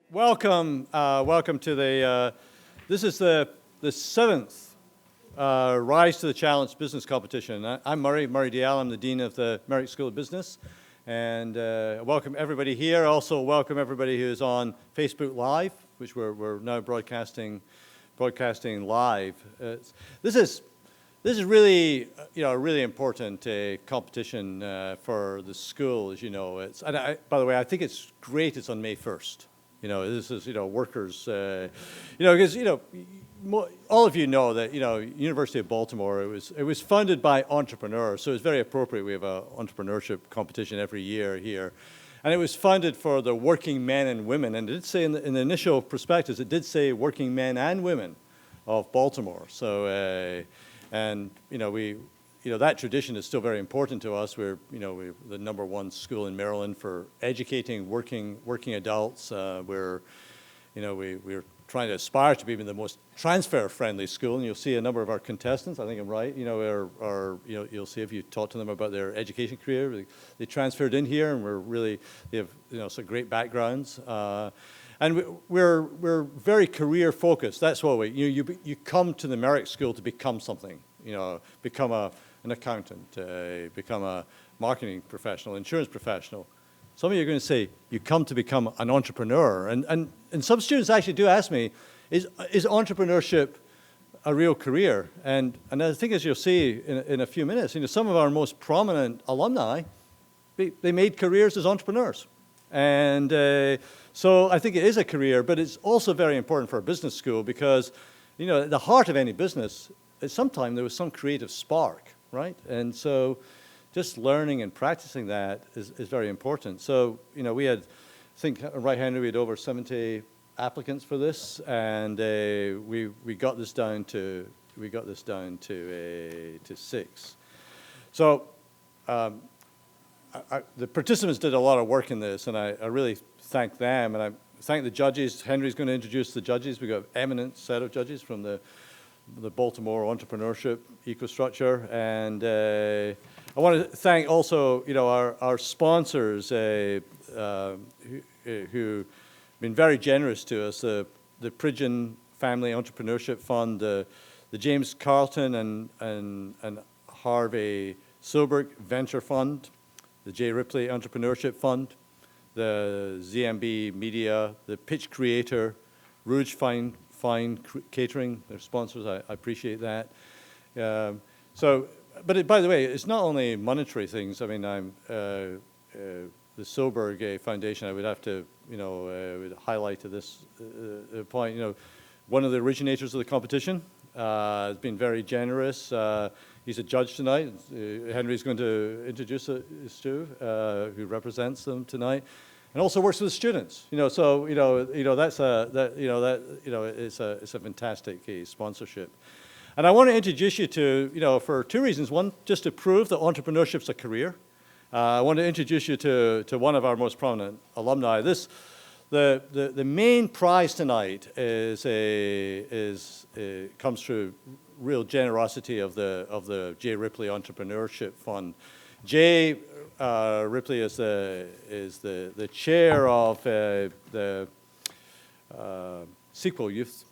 Welcome to this is the seventh Rise to the Challenge business competition. I'm Murray Dial. I'm the Dean of the Merrick School of Business. And welcome everybody here. Also welcome everybody who's on Facebook Live, which we're now broadcasting live. This is really, a really important competition for the school, as you know. By the way, I think it's great it's on May 1st. This is, workers, because, all of you know that, University of Baltimore, it was funded by entrepreneurs, so it's very appropriate we have an entrepreneurship competition every year here. And it was funded for the working men and women, and it did say in the initial prospectus, it did say working men and women of Baltimore. So, that tradition is still very important to us. We're the #1 school in Maryland for educating working adults. We're trying to aspire to be even the most transfer-friendly school, and you'll see a number of our contestants. I think I'm right. You'll see if you talk to them about their education career, they transferred in here, and they have some great backgrounds. And we're very career focused. That's what you come to the Merrick School to become something. Become an accountant, become a marketing professional, insurance professional. Some of you are going to say, you come to become an entrepreneur. And some students actually do ask me, is entrepreneurship a real career? And I think, as you'll see in a few minutes, some of our most prominent alumni, they made careers as entrepreneurs. And so I think it is a career, but it's also very important for a business school because, at the heart of any business, sometimes there was some creative spark, right? And so just learning and practicing that is very important. So, we had, I think, right-handed, we had over 70 applicants for this, and we got this down to 6. So the participants did a lot of work in this, and I really thank them, and I thank the judges. Henry's going to introduce the judges. We've got an eminent set of judges from the Baltimore entrepreneurship ecostructure, and I want to thank also, our sponsors who've been very generous to us. The Pridgeon Family Entrepreneurship Fund, the James Carlton and Harvey Silberg Venture Fund, the J. Ripley Entrepreneurship Fund, the ZMB Media, the Pitch Creator, Rouge Fine Catering, their sponsors. I appreciate that. But by the way, it's not only monetary things. I mean, the Silberg Foundation, I would have to, would highlight to this point, one of the originators of the competition has been very generous. He's a judge tonight. Henry's going to introduce us to, who represents them tonight. And also works with the students, it's a fantastic sponsorship. And I want to introduce you to, for two reasons. One, just to prove that entrepreneurship's a career. I want to introduce you to one of our most prominent alumni. The main prize tonight comes through real generosity of the J. Ripley Entrepreneurship Fund. J. Ripley is the chair of the Sequel Youth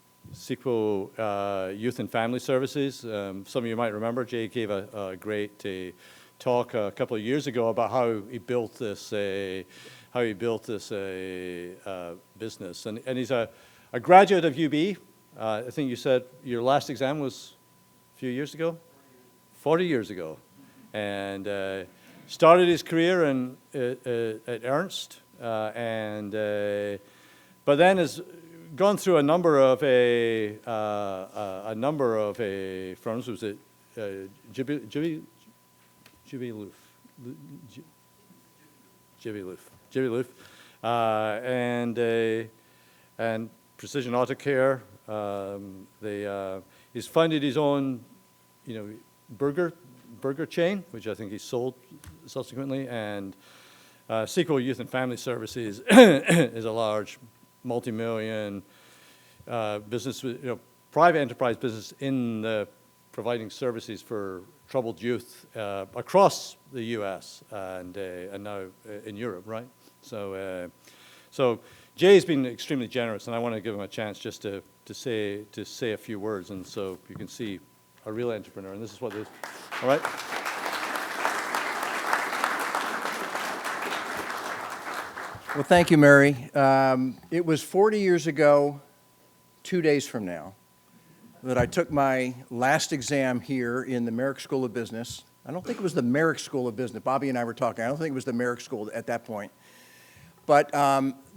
and Family Services. Some of you might remember Jay gave a great talk a couple of years ago about how he built this business. And he's a graduate of UB. I think you said your last exam was a few years ago? 40 years ago. And started his career at Ernst, but then has gone through a number of firms. Was it Jibbyloof, and Precision Auto Care. He's funded his own, burger chain, which I think he sold subsequently, and Sequel Youth and Family Services is a large multi-million business, private enterprise business in providing services for troubled youth across the U.S. and now in Europe, right? So Jay's been extremely generous, and I want to give him a chance just to say a few words, and so you can see a real entrepreneur, and this is what it is. All right? Well, thank you, Mary. It was 40 years ago, 2 days from now, that I took my last exam here in the Merrick School of Business. I don't think it was the Merrick School of Business. Bobby and I were talking. I don't think it was the Merrick School at that point. But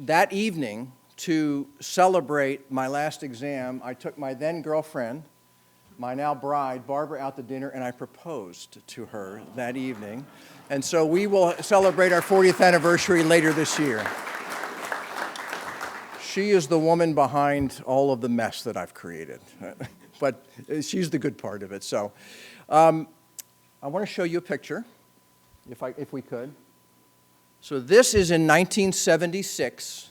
that evening, to celebrate my last exam, I took my then girlfriend, my now bride, Barbara, out to dinner, and I proposed to her that evening. And so we will celebrate our 40th anniversary later this year. She is the woman behind all of the mess that I've created. But she's the good part of it. So I want to show you a picture, if we could. So this is in 1976.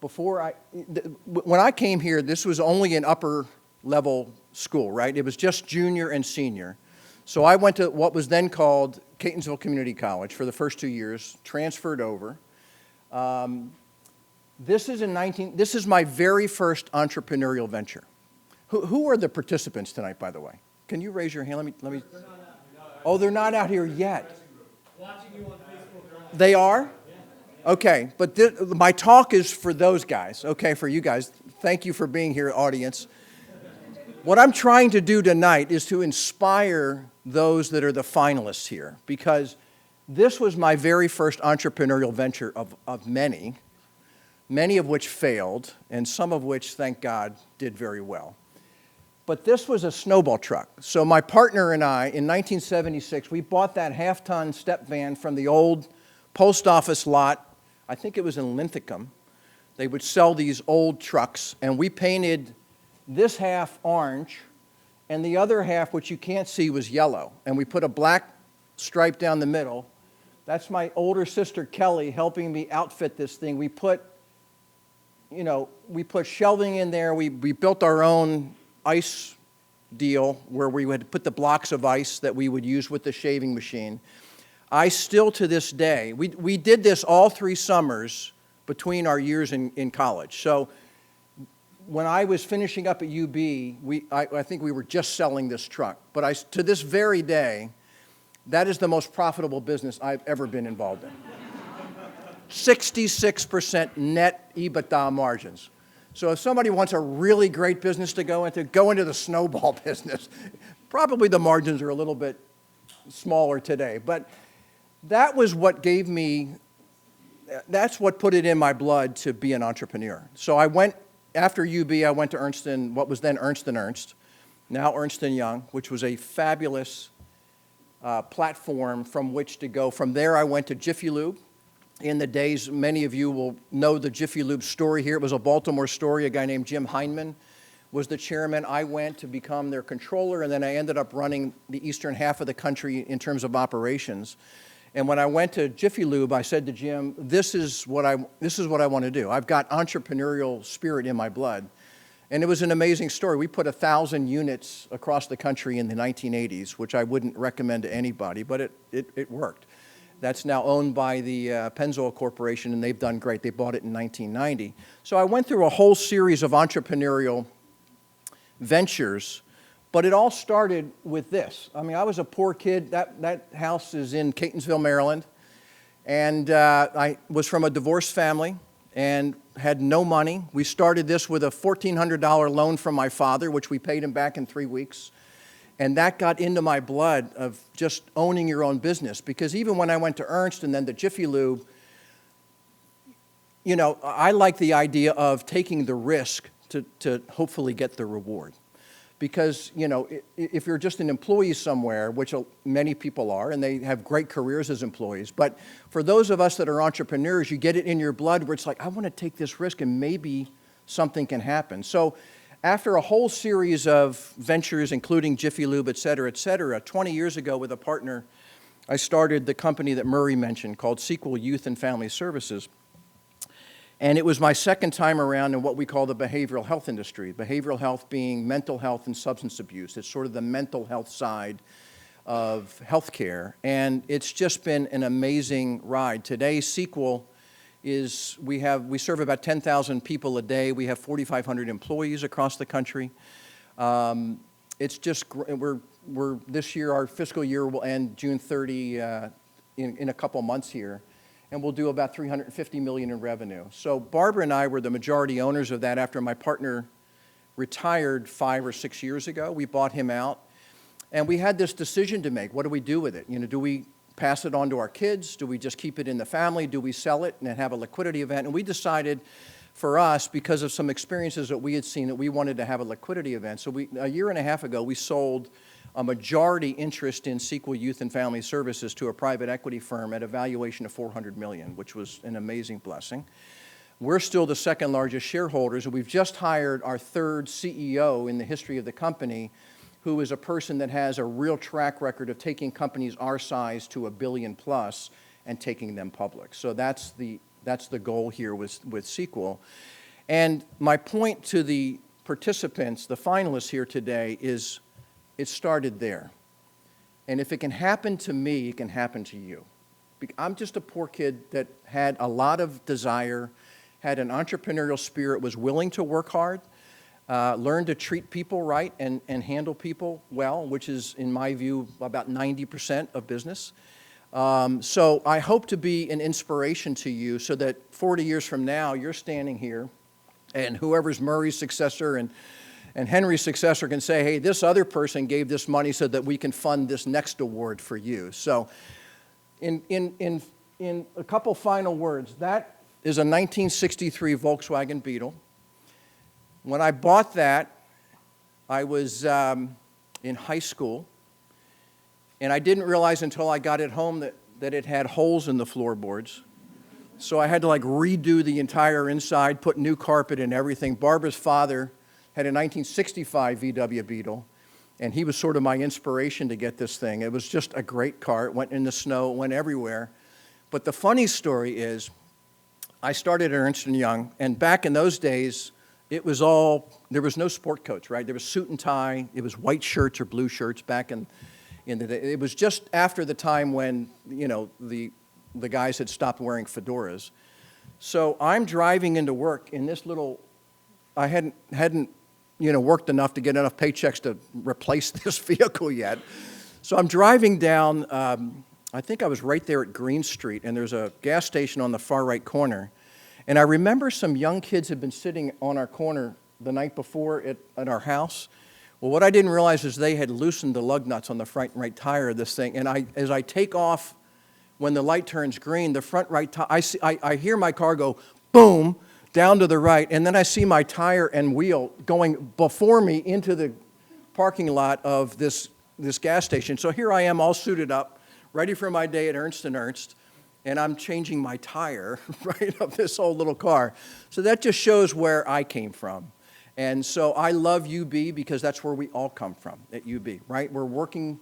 When I came here, this was only an upper level school, right? It was just junior and senior. So I went to what was then called Catonsville Community College for the first 2 years, transferred over. This is my very first entrepreneurial venture. Who are the participants tonight, by the way? Can you raise your hand? Let me. Oh, they're not out here yet. Watching you on Facebook. They are? Okay, but my talk is for those guys, okay, for you guys. Thank you for being here, audience. What I'm trying to do tonight is to inspire those that are the finalists here, because this was my very first entrepreneurial venture of many of which failed, and some of which, thank God, did very well. But this was a snowball truck. So my partner and I, in 1976, we bought that half-ton step van from the old post office lot. I think it was in Linthicum. They would sell these old trucks, and we painted this half orange, and the other half, which you can't see, was yellow. And we put a black stripe down the middle. That's my older sister, Kelly, helping me outfit this thing. We put shelving in there. We built our own ice deal where we would put the blocks of ice that we would use with the shaving machine. I still, to this day, we did this all 3 summers between our years in college. So when I was finishing up at UB, I think we were just selling this truck. But to this very day, that is the most profitable business I've ever been involved in. 66% net EBITDA margins. So if somebody wants a really great business to go into the snowball business. Probably the margins are a little bit smaller today. But that was what that's what put it in my blood to be an entrepreneur. So after UB, I went to what was then Ernst & Ernst, now Ernst & Young, which was a fabulous platform from which to go. From there, I went to Jiffy Lube. In the days, many of you will know the Jiffy Lube story here. It was a Baltimore story. A guy named Jim Heinman was the chairman. I went to become their controller, and then I ended up running the eastern half of the country in terms of operations. And when I went to Jiffy Lube, I said to Jim, this is what I want to do. I've got entrepreneurial spirit in my blood. And it was an amazing story. We put 1,000 units across the country in the 1980s, which I wouldn't recommend to anybody, but it worked. That's now owned by the Pennzoil Corporation, and they've done great. They bought it in 1990. So I went through a whole series of entrepreneurial ventures, but it all started with this. I mean, I was a poor kid. That house is in Catonsville, Maryland, and I was from a divorced family and had no money. We started this with a $1,400 loan from my father, which we paid him back in 3 weeks. And that got into my blood of just owning your own business. Because even when I went to Ernst and then to Jiffy Lube, I like the idea of taking the risk to hopefully get the reward. Because, if you're just an employee somewhere, which many people are, and they have great careers as employees, but for those of us that are entrepreneurs, you get it in your blood where it's like, I want to take this risk and maybe something can happen. So after a whole series of ventures, including Jiffy Lube, et cetera, 20 years ago with a partner, I started the company that Murray mentioned called Sequel Youth and Family Services. And it was my second time around in what we call the behavioral health industry, behavioral health being mental health and substance abuse. It's sort of the mental health side of healthcare. And it's just been an amazing ride. Today, Sequel is we serve about 10,000 people a day. We have 4,500 employees across the country. It's just, we're this year, our fiscal year will end June 30 in a couple months here, and we'll do about $350 million in revenue. So Barbara and I were the majority owners of that after my partner retired 5 or 6 years ago. We bought him out, and we had this decision to make. What do we do with it? You know, do we pass it on to our kids? Do we just keep it in the family? Do we sell it and have a liquidity event? And we decided for us, because of some experiences that we had seen, that we wanted to have a liquidity event. So a year and a half ago, we sold a majority interest in Sequel Youth and Family Services to a private equity firm at a valuation of $400 million, which was an amazing blessing. We're still the second largest shareholders, and we've just hired our third CEO in the history of the company, who is a person that has a real track record of taking companies our size to $1 billion plus and taking them public. So that's the goal here with Sequel. And my point to the participants, the finalists here today, is it started there. And if it can happen to me, it can happen to you. I'm just a poor kid that had a lot of desire, had an entrepreneurial spirit, was willing to work hard, learned to treat people right and handle people well, which is, in my view, about 90% of business. So I hope to be an inspiration to you so that 40 years from now, you're standing here, and whoever's Murray's successor and Henry's successor can say, hey, this other person gave this money so that we can fund this next award for you. So in a couple final words, that is a 1963 Volkswagen Beetle. When I bought that, I was in high school, and I didn't realize until I got it home that it had holes in the floorboards. So I had to like redo the entire inside, put new carpet and everything. Barbara's father had a 1965 VW Beetle, and he was sort of my inspiration to get this thing. It was just a great car. It went in the snow, it went everywhere. But the funny story is, I started at Ernst & Young, and back in those days, there was no sport coats, right? There was suit and tie. It was white shirts or blue shirts back in the day. It was just after the time when, you know, the guys had stopped wearing fedoras. So I'm driving into work in this little, I hadn't worked enough to get enough paychecks to replace this vehicle yet. So I'm driving down, I think I was right there at Green Street, and there's a gas station on the far right corner. And I remember some young kids had been sitting on our corner the night before at our house. Well, what I didn't realize is they had loosened the lug nuts on the front right tire of this thing. And as I take off, when the light turns green, the front right tire, I hear my car go boom down to the right, and then I see my tire and wheel going before me into the parking lot of this gas station. So here I am all suited up, ready for my day at Ernst & Ernst, and I'm changing my tire, right, of this old little car. So that just shows where I came from. And so I love UB because that's where we all come from at UB, right? We're working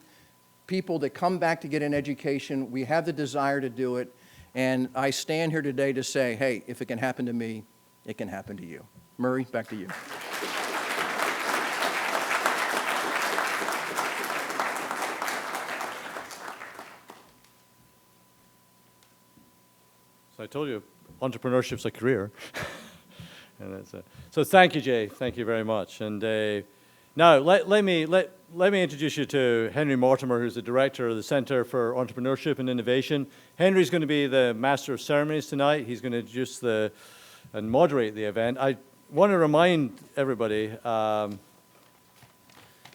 people that come back to get an education. We have the desire to do it. And I stand here today to say, hey, if it can happen to me, it can happen to you. Murray, back to you. So I told you, entrepreneurship's a career. And so thank you, Jay. Thank you very much. And now let me introduce you to Henry Mortimer, who's the director of the Center for Entrepreneurship and Innovation. Henry's going to be the master of ceremonies tonight. He's going to introduce and moderate the event. I want to remind everybody, you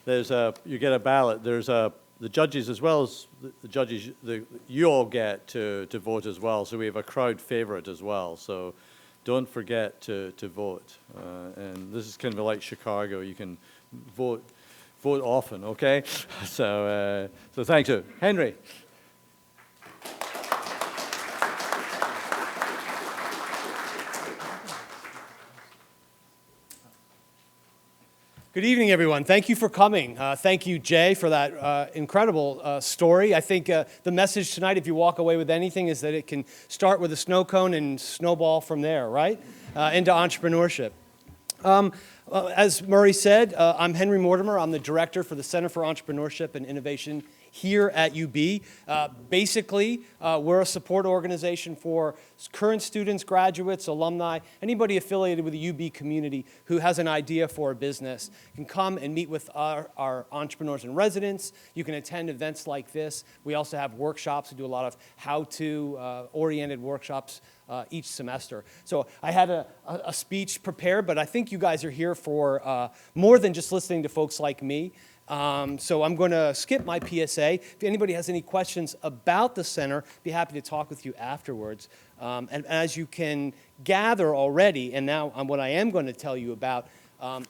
get a ballot. There's the judges as well as the judges. You all get to vote as well. So we have a crowd favorite as well. So don't forget to vote. And this is kind of like Chicago. You can vote often. Okay. So thank you, Henry. Good evening, everyone. Thank you for coming. Thank you, Jay, for that incredible story. I think the message tonight, if you walk away with anything, is that it can start with a snow cone and snowball from there, right, into entrepreneurship. As Murray said, I'm Henry Mortimer. I'm the director for the Center for Entrepreneurship and Innovation here at UB. Basically, we're a support organization for current students, graduates, alumni, anybody affiliated with the UB community who has an idea for a business can come and meet with our entrepreneurs in residence. You can attend events like this. We also have workshops. We do a lot of how-to oriented workshops each semester. So I had a speech prepared, but I think you guys are here for more than just listening to folks like me. So I'm going to skip my PSA. If anybody has any questions about the center, be happy to talk with you afterwards. And as you can gather already, and now what I am going to tell you about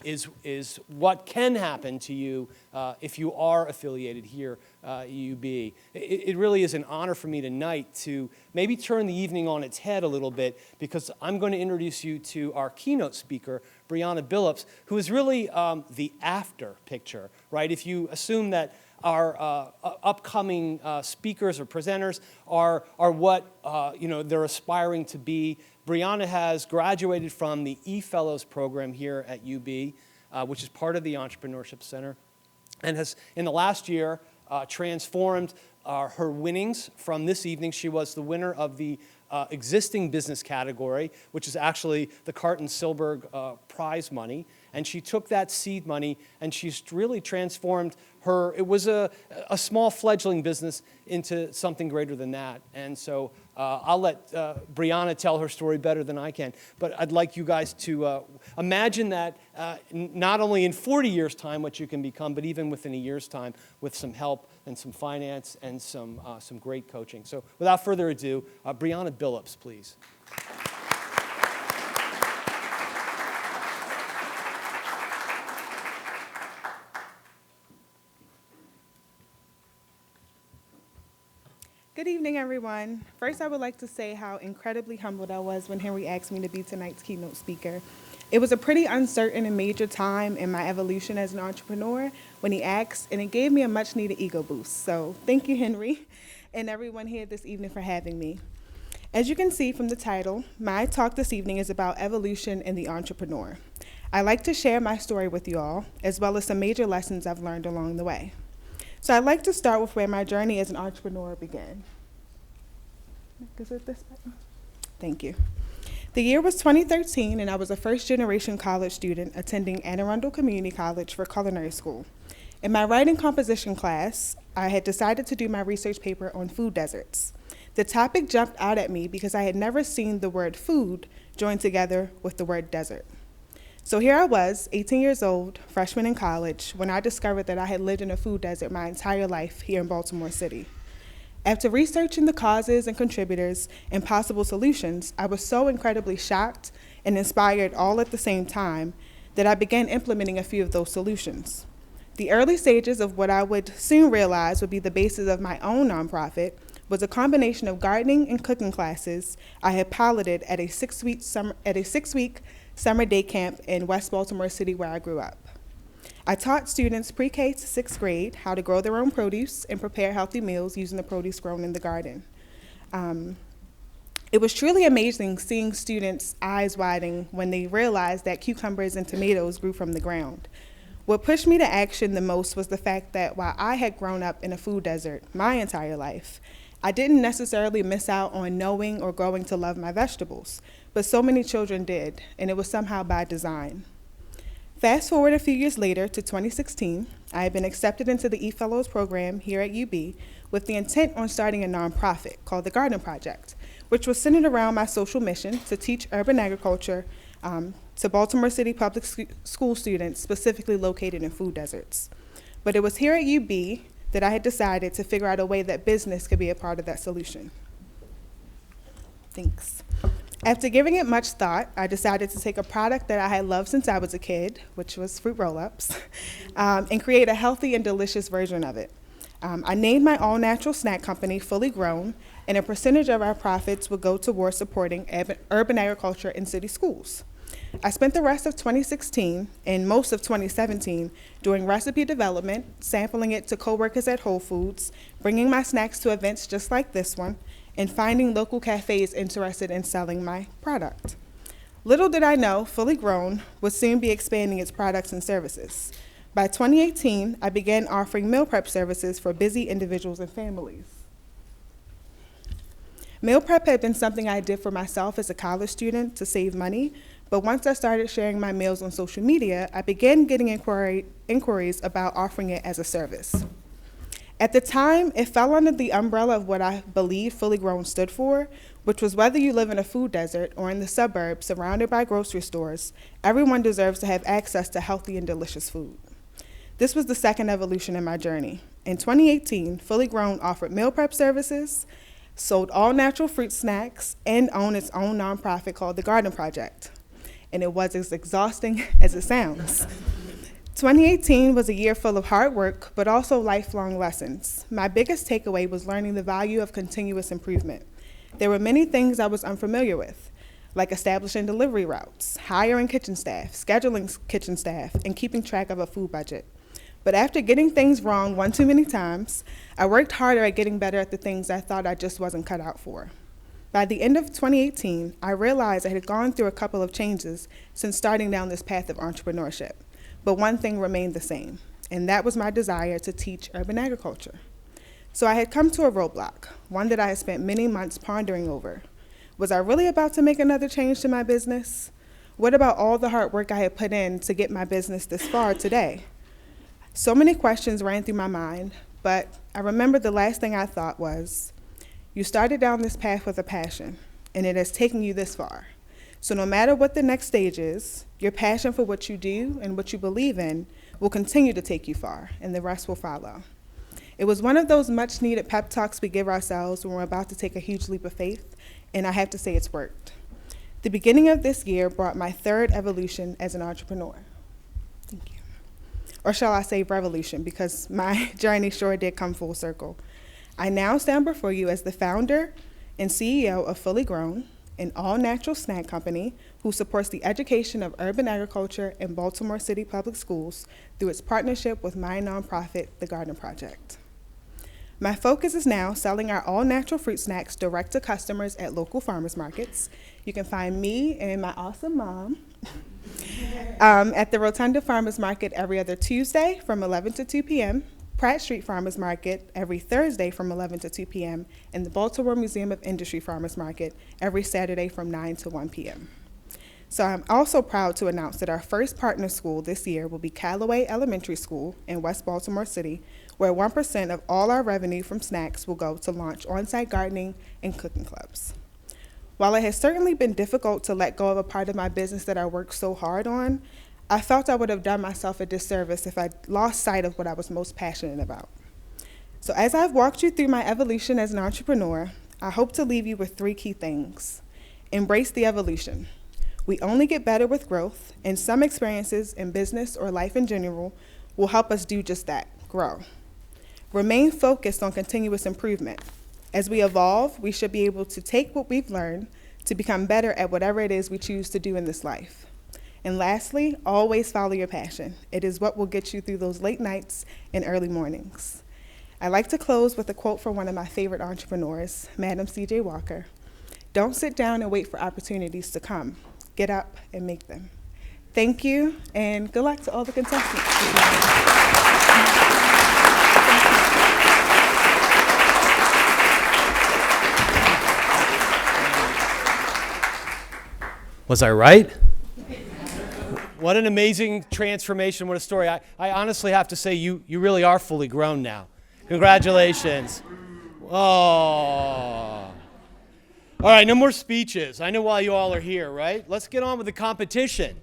is what can happen to you if you are affiliated here at UB. It really is an honor for me tonight to maybe turn the evening on its head a little bit, because I'm going to introduce you to our keynote speaker, Brianna Billups, who is really the after picture, right? If you assume that our upcoming speakers or presenters are what they're aspiring to be, Brianna has graduated from the eFellows program here at UB, which is part of the Entrepreneurship Center, and has, in the last year, transformed her winnings from this evening. She was the winner of the existing business category, which is actually the Carton Silberg prize money. And she took that seed money and she's really transformed her, it was a small fledgling business, into something greater than that. And so I'll let Brianna tell her story better than I can. But I'd like you guys to imagine that not only in 40 years' time what you can become, but even within a year's time with some help and some finance and some great coaching. So without further ado, Brianna Billups, please. Good evening, everyone. First, I would like to say how incredibly humbled I was when Henry asked me to be tonight's keynote speaker. It was a pretty uncertain and major time in my evolution as an entrepreneur when he asked, and it gave me a much-needed ego boost. So thank you, Henry, and everyone here this evening for having me. As you can see from the title, my talk this evening is about evolution in the entrepreneur. I like to share my story with you all, as well as some major lessons I've learned along the way. So I'd like to start with where my journey as an entrepreneur began. Is it this button? Thank you. The year was 2013, and I was a first-generation college student attending Anne Arundel Community College for culinary school. In my writing composition class, I had decided to do my research paper on food deserts. The topic jumped out at me because I had never seen the word food joined together with the word desert. So here I was, 18 years old, freshman in college, when I discovered that I had lived in a food desert my entire life here in Baltimore City. After researching the causes and contributors and possible solutions, I was so incredibly shocked and inspired all at the same time that I began implementing a few of those solutions. The early stages of what I would soon realize would be the basis of my own nonprofit was a combination of gardening and cooking classes I had piloted at a six-week summer day camp in West Baltimore City where I grew up. I taught students pre-K to sixth grade how to grow their own produce and prepare healthy meals using the produce grown in the garden. It was truly amazing seeing students' eyes widen when they realized that cucumbers and tomatoes grew from the ground. What pushed me to action the most was the fact that while I had grown up in a food desert my entire life, I didn't necessarily miss out on knowing or growing to love my vegetables, but so many children did, and it was somehow by design. Fast forward a few years later to 2016, I had been accepted into the eFellows program here at UB with the intent on starting a nonprofit called the Garden Project, which was centered around my social mission to teach urban agriculture to Baltimore City public school students specifically located in food deserts. But it was here at UB that I had decided to figure out a way that business could be a part of that solution. Thanks. After giving it much thought, I decided to take a product that I had loved since I was a kid, which was fruit roll-ups, and create a healthy and delicious version of it. I named my all-natural snack company Fully Grown, and a percentage of our profits would go towards supporting urban agriculture in city schools. I spent the rest of 2016 and most of 2017 doing recipe development, sampling it to coworkers at Whole Foods, bringing my snacks to events just like this one, and finding local cafes interested in selling my product. Little did I know, Fully Grown would soon be expanding its products and services. By 2018, I began offering meal prep services for busy individuals and families. Meal prep had been something I did for myself as a college student to save money, but once I started sharing my meals on social media, I began getting inquiries about offering it as a service. At the time, it fell under the umbrella of what I believed Fully Grown stood for, which was whether you live in a food desert or in the suburbs surrounded by grocery stores, everyone deserves to have access to healthy and delicious food. This was the second evolution in my journey. In 2018, Fully Grown offered meal prep services, sold all natural fruit snacks, and owned its own nonprofit called The Garden Project. And it was as exhausting as it sounds. 2018 was a year full of hard work, but also lifelong lessons. My biggest takeaway was learning the value of continuous improvement. There were many things I was unfamiliar with, like establishing delivery routes, hiring kitchen staff, scheduling kitchen staff, and keeping track of a food budget. But after getting things wrong one too many times, I worked harder at getting better at the things I thought I just wasn't cut out for. By the end of 2018, I realized I had gone through a couple of changes since starting down this path of entrepreneurship. But one thing remained the same, and that was my desire to teach urban agriculture. So I had come to a roadblock, one that I had spent many months pondering over. Was I really about to make another change to my business? What about all the hard work I had put in to get my business this far today? So many questions ran through my mind, but I remembered the last thing I thought was, you started down this path with a passion, and it has taken you this far. So no matter what the next stage is, your passion for what you do and what you believe in will continue to take you far, and the rest will follow. It was one of those much needed pep talks we give ourselves when we're about to take a huge leap of faith, and I have to say it's worked. The beginning of this year brought my third evolution as an entrepreneur. Thank you. Or shall I say revolution, because my journey sure did come full circle. I now stand before you as the founder and CEO of Fully Grown, an all-natural snack company who supports the education of urban agriculture in Baltimore City Public Schools through its partnership with my nonprofit, The Garden Project. My focus is now selling our all-natural fruit snacks direct to customers at local farmers markets. You can find me and my awesome mom at the Rotunda Farmers Market every other Tuesday from 11 to 2 p.m., Pratt Street Farmers Market every Thursday from 11 to 2 p.m., and the Baltimore Museum of Industry Farmers Market every Saturday from 9 to 1 p.m. So I'm also proud to announce that our first partner school this year will be Callaway Elementary School in West Baltimore City, where 1% of all our revenue from snacks will go to launch on-site gardening and cooking clubs. While it has certainly been difficult to let go of a part of my business that I worked so hard on, I felt I would have done myself a disservice if I lost sight of what I was most passionate about. So as I've walked you through my evolution as an entrepreneur, I hope to leave you with 3 key things. Embrace the evolution. We only get better with growth, and some experiences in business or life in general will help us do just that, grow. Remain focused on continuous improvement. As we evolve, we should be able to take what we've learned to become better at whatever it is we choose to do in this life. And lastly, always follow your passion. It is what will get you through those late nights and early mornings. I like to close with a quote from one of my favorite entrepreneurs, Madam C.J. Walker. Don't sit down and wait for opportunities to come. Get up and make them. Thank you, and good luck to all the contestants. Was I right? What an amazing transformation, what a story. I honestly have to say you really are fully grown now. Congratulations. Oh. All right, no more speeches. I know why you all are here, right? Let's get on with the competition.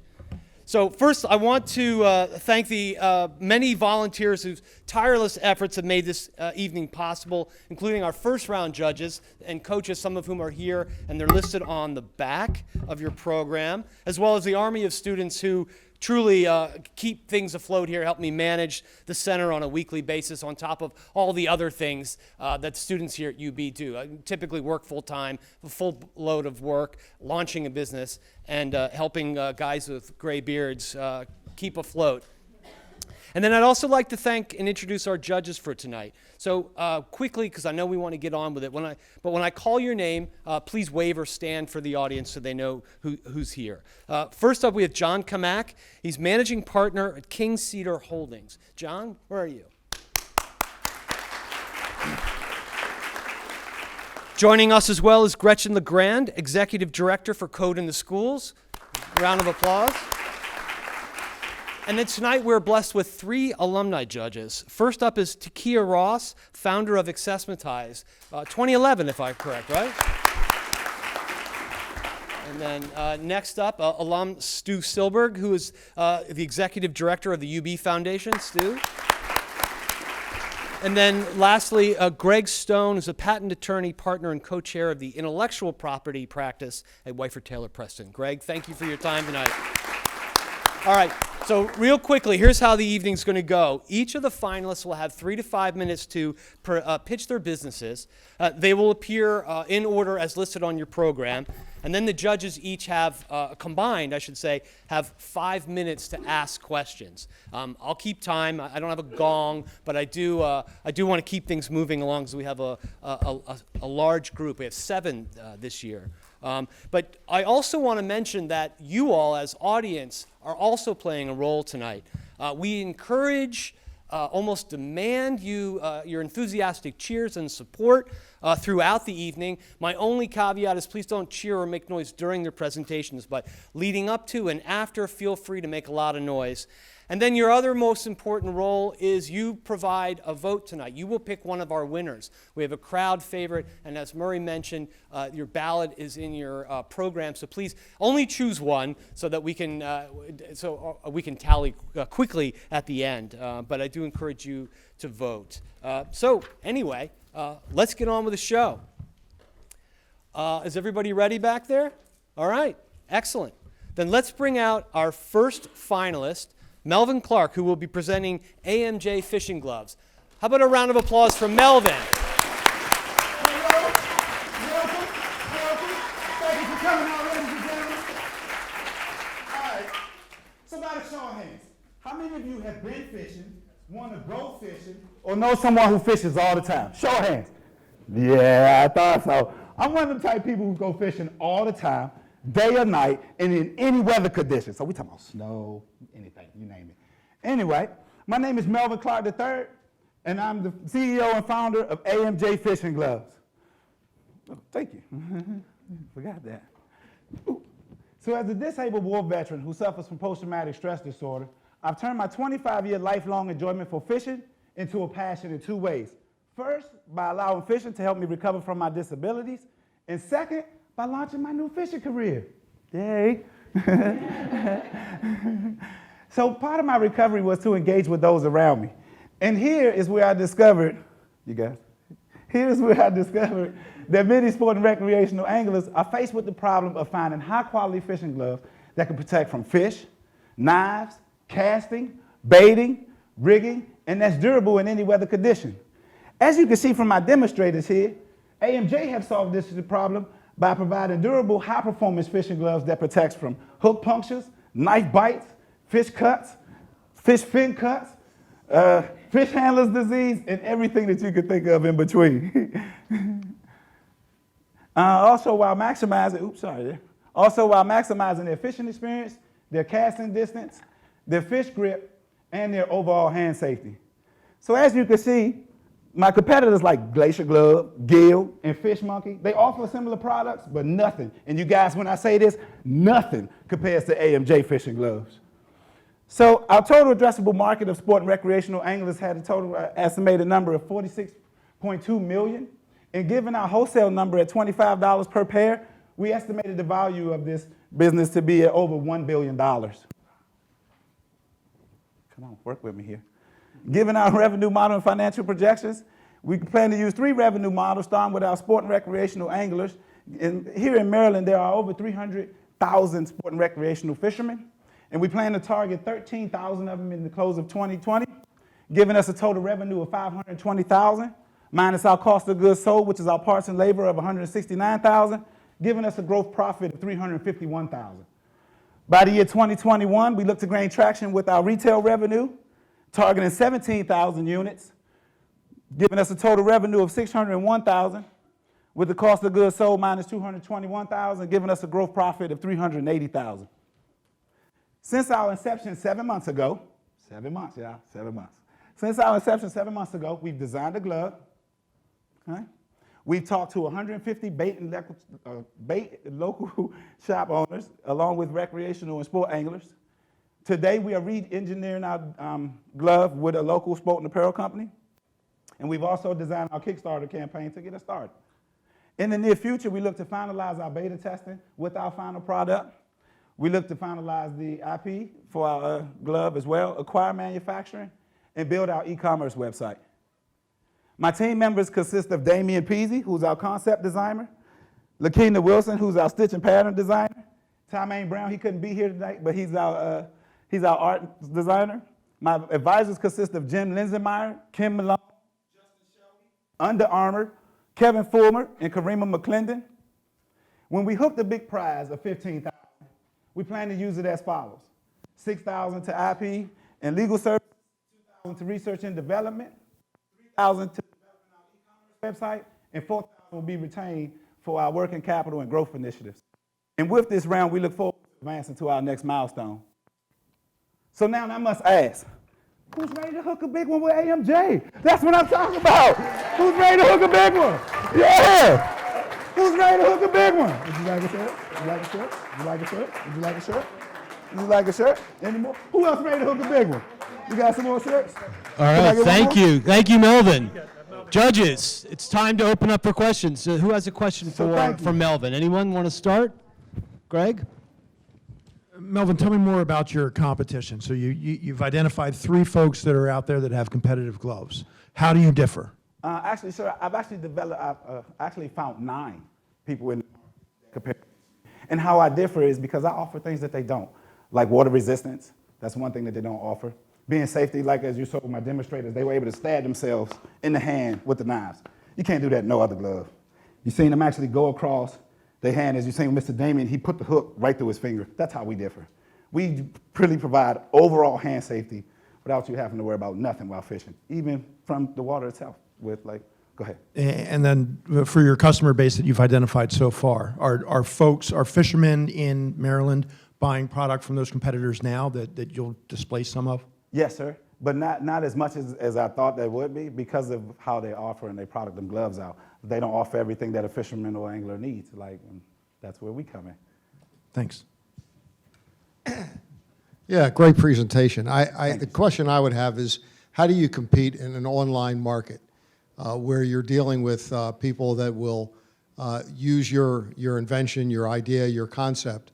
So first, I want to thank the many volunteers whose tireless efforts have made this evening possible, including our first round judges and coaches, some of whom are here, and they're listed on the back of your program, as well as the army of students who truly keep things afloat here, help me manage the center on a weekly basis on top of all the other things that students here at UB do. I typically work full-time, a full load of work, launching a business, and helping guys with gray beards keep afloat. And then I'd also like to thank and introduce our judges for tonight. So quickly, because I know we want to get on with it, when I call your name, please wave or stand for the audience so they know who's here. First up, we have John Kamak. He's managing partner at King Cedar Holdings. John, where are you? Joining us as well is Gretchen LeGrand, Executive Director for Code in the Schools. Round of applause. And then tonight we're blessed with 3 alumni judges. First up is Takia Ross, founder of Accessmatize, 2011 if I'm correct, right? And then next up, alum Stu Silberg, who is the Executive Director of the UofB Foundation. Stu. And then lastly, Greg Stone is a patent attorney, partner, and co-chair of the intellectual property practice at Wyford Taylor Preston. Greg, thank you for your time tonight. All right, so real quickly, here's how the evening's going to go. Each of the finalists will have 3 to 5 minutes to pitch their businesses. They will appear in order as listed on your program. And then the judges each have, combined, I should say, have 5 minutes to ask questions. I'll keep time. I don't have a gong, but I do want to keep things moving along because we have a large group. We have 7 this year. But I also want to mention that you all, as audience, are also playing a role tonight. We encourage, almost demand your enthusiastic cheers and support throughout the evening. My only caveat is please don't cheer or make noise during their presentations, but leading up to and after, feel free to make a lot of noise. And then your other most important role is you provide a vote tonight. You will pick one of our winners. We have a crowd favorite, and as Murray mentioned, your ballot is in your program. So please only choose one so that we can tally quickly at the end. But I do encourage you to vote. So anyway, let's get on with the show. Is everybody ready back there? All right, excellent. Then let's bring out our first finalist, Melvin Clark, who will be presenting AMJ fishing gloves. How about a round of applause for Melvin? Welcome. Thank you for coming out, ladies and gentlemen. All right, somebody show of hands. How many of you have been fishing, want to go fishing, or know someone who fishes all the time? Show of hands. Yeah, I thought so. I'm one of the type of people who go fishing all the time, day or night, and in any weather condition. So we're talking about snow, anything, you name it. Anyway, my name is Melvin Clark III, and I'm the CEO and founder of AMJ Fishing Gloves. Oh, thank you. Forgot that. Ooh. So as a disabled war veteran who suffers from post-traumatic stress disorder, I've turned my 25-year lifelong enjoyment for fishing into a passion in 2 ways. First, by allowing fishing to help me recover from my disabilities, and second, by launching my new fishing career. Yay. So part of my recovery was to engage with those around me. And here is where I discovered, you guys, here's where I discovered that many sport and recreational anglers are faced with the problem of finding high-quality fishing gloves that can protect from fish, knives, casting, baiting, rigging, and that's durable in any weather condition. As you can see from my demonstrators here, AMJ have solved this problem by providing durable, high-performance fishing gloves that protects from hook punctures, knife bites, fish cuts, fish fin cuts, fish handler's disease, and everything that you could think of in between. Also, while maximizing their fishing experience, their casting distance, their fish grip, and their overall hand safety. So as you can see, my competitors like Glacier Glove, Gill, and Fish Monkey, they offer similar products, but nothing, and you guys, when I say this, nothing compares to AMJ fishing gloves. So our total addressable market of sport and recreational anglers had a total estimated number of 46.2 million, and given our wholesale number at $25 per pair, we estimated the value of this business to be at over $1 billion. Come on, work with me here. Given our revenue model and financial projections, we plan to use 3 revenue models, starting with our sport and recreational anglers. And here in Maryland, there are over 300,000 sport and recreational fishermen, and we plan to target 13,000 of them in the close of 2020, giving us a total revenue of $520,000, minus our cost of goods sold, which is our parts and labor of $169,000, giving us a gross profit of $351,000. By the year 2021, we look to gain traction with our retail revenue, targeting 17,000 units, giving us a total revenue of 601,000, with the cost of goods sold minus 221,000, giving us a gross profit of 380,000. Since our inception 7 months ago, 7 months, yeah, 7 months. Since our inception 7 months ago, we've designed a glove. Okay? We've talked to 150 bait local shop owners, along with recreational and sport anglers. Today, we are re-engineering our glove with a local sport and apparel company. And we've also designed our Kickstarter campaign to get us started. In the near future, we look to finalize our beta testing with our final product. We look to finalize the IP for our glove as well, acquire manufacturing, and build our e-commerce website. My team members consist of Damian Peasy, who's our concept designer, Lakina Wilson, who's our stitch and pattern designer, Tymaine Brown, he couldn't be here tonight, but he's our art designer. My advisors consist of Jim Linsenmeyer, Kim Malone, Justin Shelby, Under Armour, Kevin Fulmer, and Karima McClendon. When we hook the big prize of $15,000, we plan to use it as follows: $6,000 to IP and legal services, $2,000 to research and development, $3,000 to developing our e-commerce website, and $4,000 will be retained for our working capital and growth initiatives. And with this round, we look forward to advancing to our next milestone. So now I must ask, who's ready to hook a big one with AMJ? That's what I'm talking about. Who's ready to hook a big one? Yeah. Who's ready to hook a big one? Would you like a shirt? Would you like a shirt? Would you like a shirt? Would you like a shirt? Would you like a shirt? Any more? Who else ready to hook a big one? You got some more shirts? All right, thank you. Thank you, Melvin. Judges, it's time to open up for questions. Who has a question for Melvin? Anyone want to start? Greg? Melvin, tell me more about your competition. So you've identified 3 folks that are out there that have competitive gloves. How do you differ? Actually, sir, I've actually found 9 people in comparison. And how I differ is because I offer things that they don't, like water resistance. That's one thing that they don't offer. Being safety, like as you saw with my demonstrators, they were able to stab themselves in the hand with the knives. You can't do that in no other glove. You've seen them actually go across their hand. As you've seen with Mr. Damien, he put the hook right through his finger. That's how we differ. We really provide overall hand safety without you having to worry about nothing while fishing, even from the water itself. Go ahead. And then for your customer base that you've identified so far, are fishermen in Maryland buying product from those competitors now that you'll displace some of? Yes, sir, but not as much as I thought they would be because of how they offer and they product them gloves out. They don't offer everything that a fisherman or angler needs. That's where we come in. Thanks. Yeah, great presentation. The question I would have is, how do you compete in an online market where you're dealing with people that will use your invention, your idea, your concept,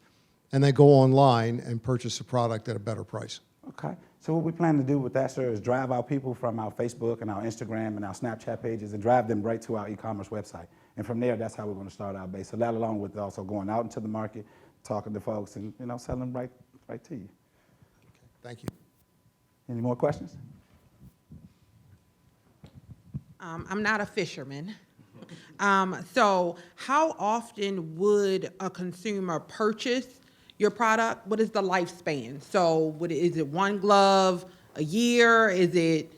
and they go online and purchase a product at a better price? Okay. So what we plan to do with that, sir, is drive our people from our Facebook and our Instagram and our Snapchat pages and drive them right to our e-commerce website. And from there, that's how we're going to start our base. So that along with also going out into the market, talking to folks and, selling them right to you. Okay, thank you. Any more questions? I'm not a fisherman. So how often would a consumer purchase your product? What is the lifespan? So is it 1 glove a year? Is it,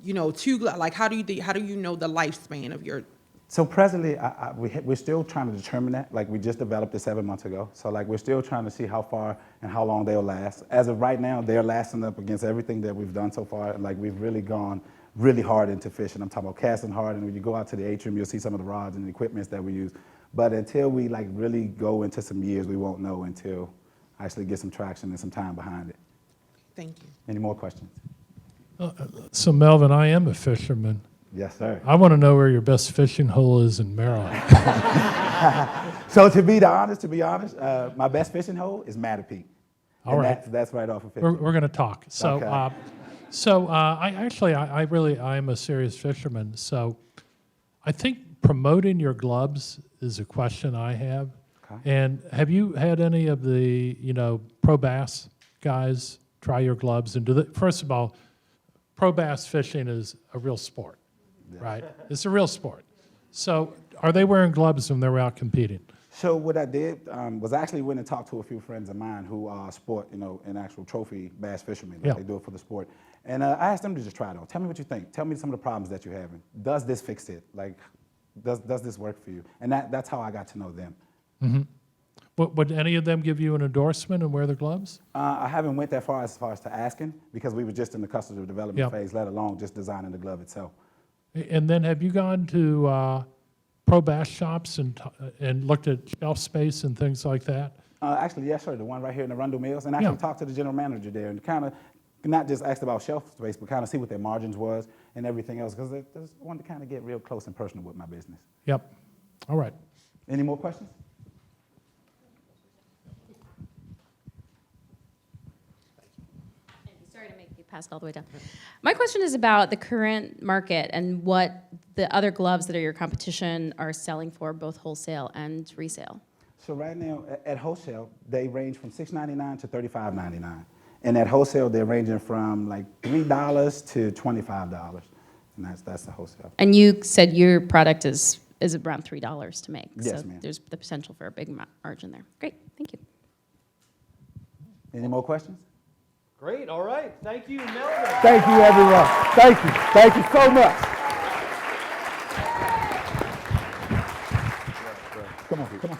2 gloves? Like how do you know the lifespan of your? So presently, we're still trying to determine that. Like we just developed it 7 months ago. So we're still trying to see how far and how long they'll last. As of right now, they're lasting up against everything that we've done so far. We've really gone really hard into fishing. I'm talking about casting hard, and when you go out to the atrium, you'll see some of the rods and the equipments that we use. But until we really go into some years, we won't know until actually get some traction and some time behind it. Thank you. Any more questions? So Melvin, I am a fisherman. Yes, sir. I want to know where your best fishing hole is in Maryland. So to be honest, my best fishing hole is Mattapique. All right. That's right off of 50. We're going to talk. So, Okay. I am a serious fisherman. So I think promoting your gloves is a question I have. Okay. And have you had any of the, pro bass guys try your gloves? And first of all, pro bass fishing is a real sport, right? It's a real sport. So are they wearing gloves when they're out competing? So what I did was I actually went and talked to a few friends of mine who sport, an actual trophy bass fishermen. Like Yeah. They do it for the sport. And I asked them to just try it on. Tell me what you think. Tell me some of the problems that you're having. Does this fix it? Like, does this work for you? And that's how I got to know them. Would any of them give you an endorsement and wear the gloves? I haven't went that far as to asking because we were just in the customer development Yeah. phase, let alone just designing the glove itself. And then have you gone to pro bass shops and looked at shelf space and things like that? Actually, yes, sir, the one right here in the Rundle Mills. And actually Yeah. talked to the general manager there and kind of not just asked about shelf space, but kind of see what their margins was and everything else because I just wanted to kind of get real close and personal with my business. Yep. All right. Any more questions? Sorry to make you pass all the way down. My question is about the current market and what the other gloves that are your competition are selling for, both wholesale and resale. So right now, at wholesale, they range from $6.99 to $35.99. And at wholesale, they're ranging from like $3 to $25. And that's the wholesale. And you said your product is around $3 to make. Yes, so ma'am. there's the potential for a big margin there. Great, thank you. Any more questions? Great, all right. Thank you, Melvin. Thank you, everyone. Thank you. Thank you so much. Come on, come on.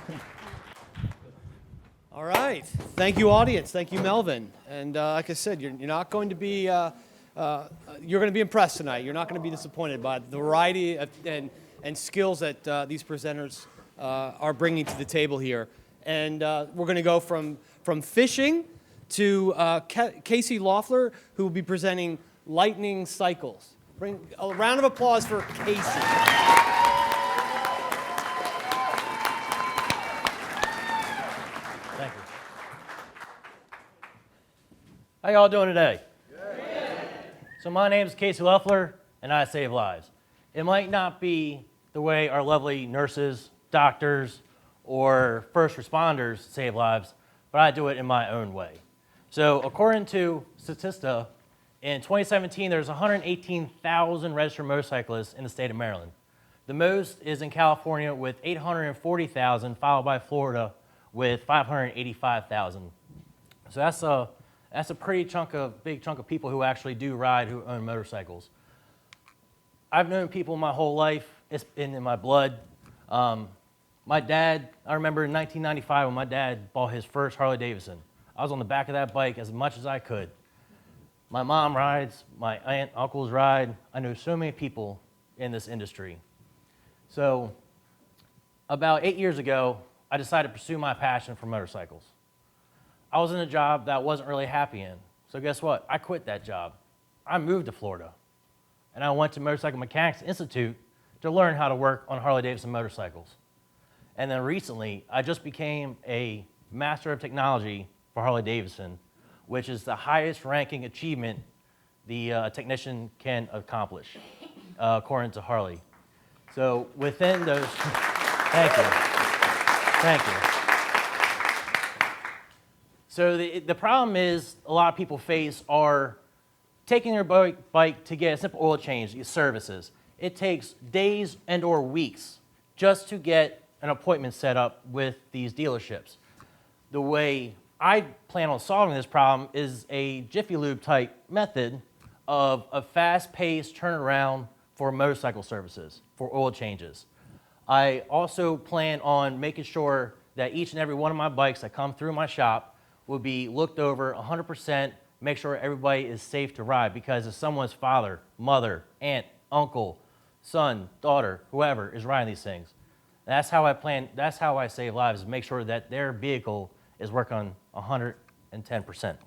All right. Thank you, audience. Thank you, Melvin. And like I said, you're not going to be you're going to be impressed tonight. You're not going to be disappointed by the variety and skills that these presenters are bringing to the table here. And we're going to go from fishing to Casey Loeffler, who will be presenting lightning cycles. Bring a round of applause for Casey. Thank you. How y'all doing today? So my name is Casey Loeffler, and I save lives. It might not be the way our lovely nurses, doctors, or first responders save lives, but I do it in my own way. So according to Statista, in 2017, there's 118,000 registered motorcyclists in the state of Maryland. The most is in California with 840,000, followed by Florida with 585,000. So that's a pretty big chunk of people who actually do ride, who own motorcycles. I've known people my whole life. It's been in my blood. My dad, I remember in 1995 when my dad bought his first Harley Davidson. I was on the back of that bike as much as I could. My mom rides, my aunt, uncles ride. I know so many people in this industry. So about 8 years ago, I decided to pursue my passion for motorcycles. I was in a job that I wasn't really happy in. So guess what? I quit that job. I moved to Florida. And I went to Motorcycle Mechanics Institute to learn how to work on Harley-Davidson motorcycles. And then recently, I just became a Master of Technology for Harley-Davidson, which is the highest ranking achievement the technician can accomplish, according to Harley. So within those, thank you. So the problem is a lot of people face are taking their bike to get a simple oil change, these services. It takes days and or weeks just to get an appointment set up with these dealerships. The way I plan on solving this problem is a Jiffy Lube type method of a fast-paced turnaround for motorcycle services, for oil changes. I also plan on making sure that each and every one of my bikes that come through my shop will be looked over 100%, make sure everybody is safe to ride, because if someone's father, mother, aunt, uncle, son, daughter, whoever is riding these things, that's how I save lives, is make sure that their vehicle is working on 110%.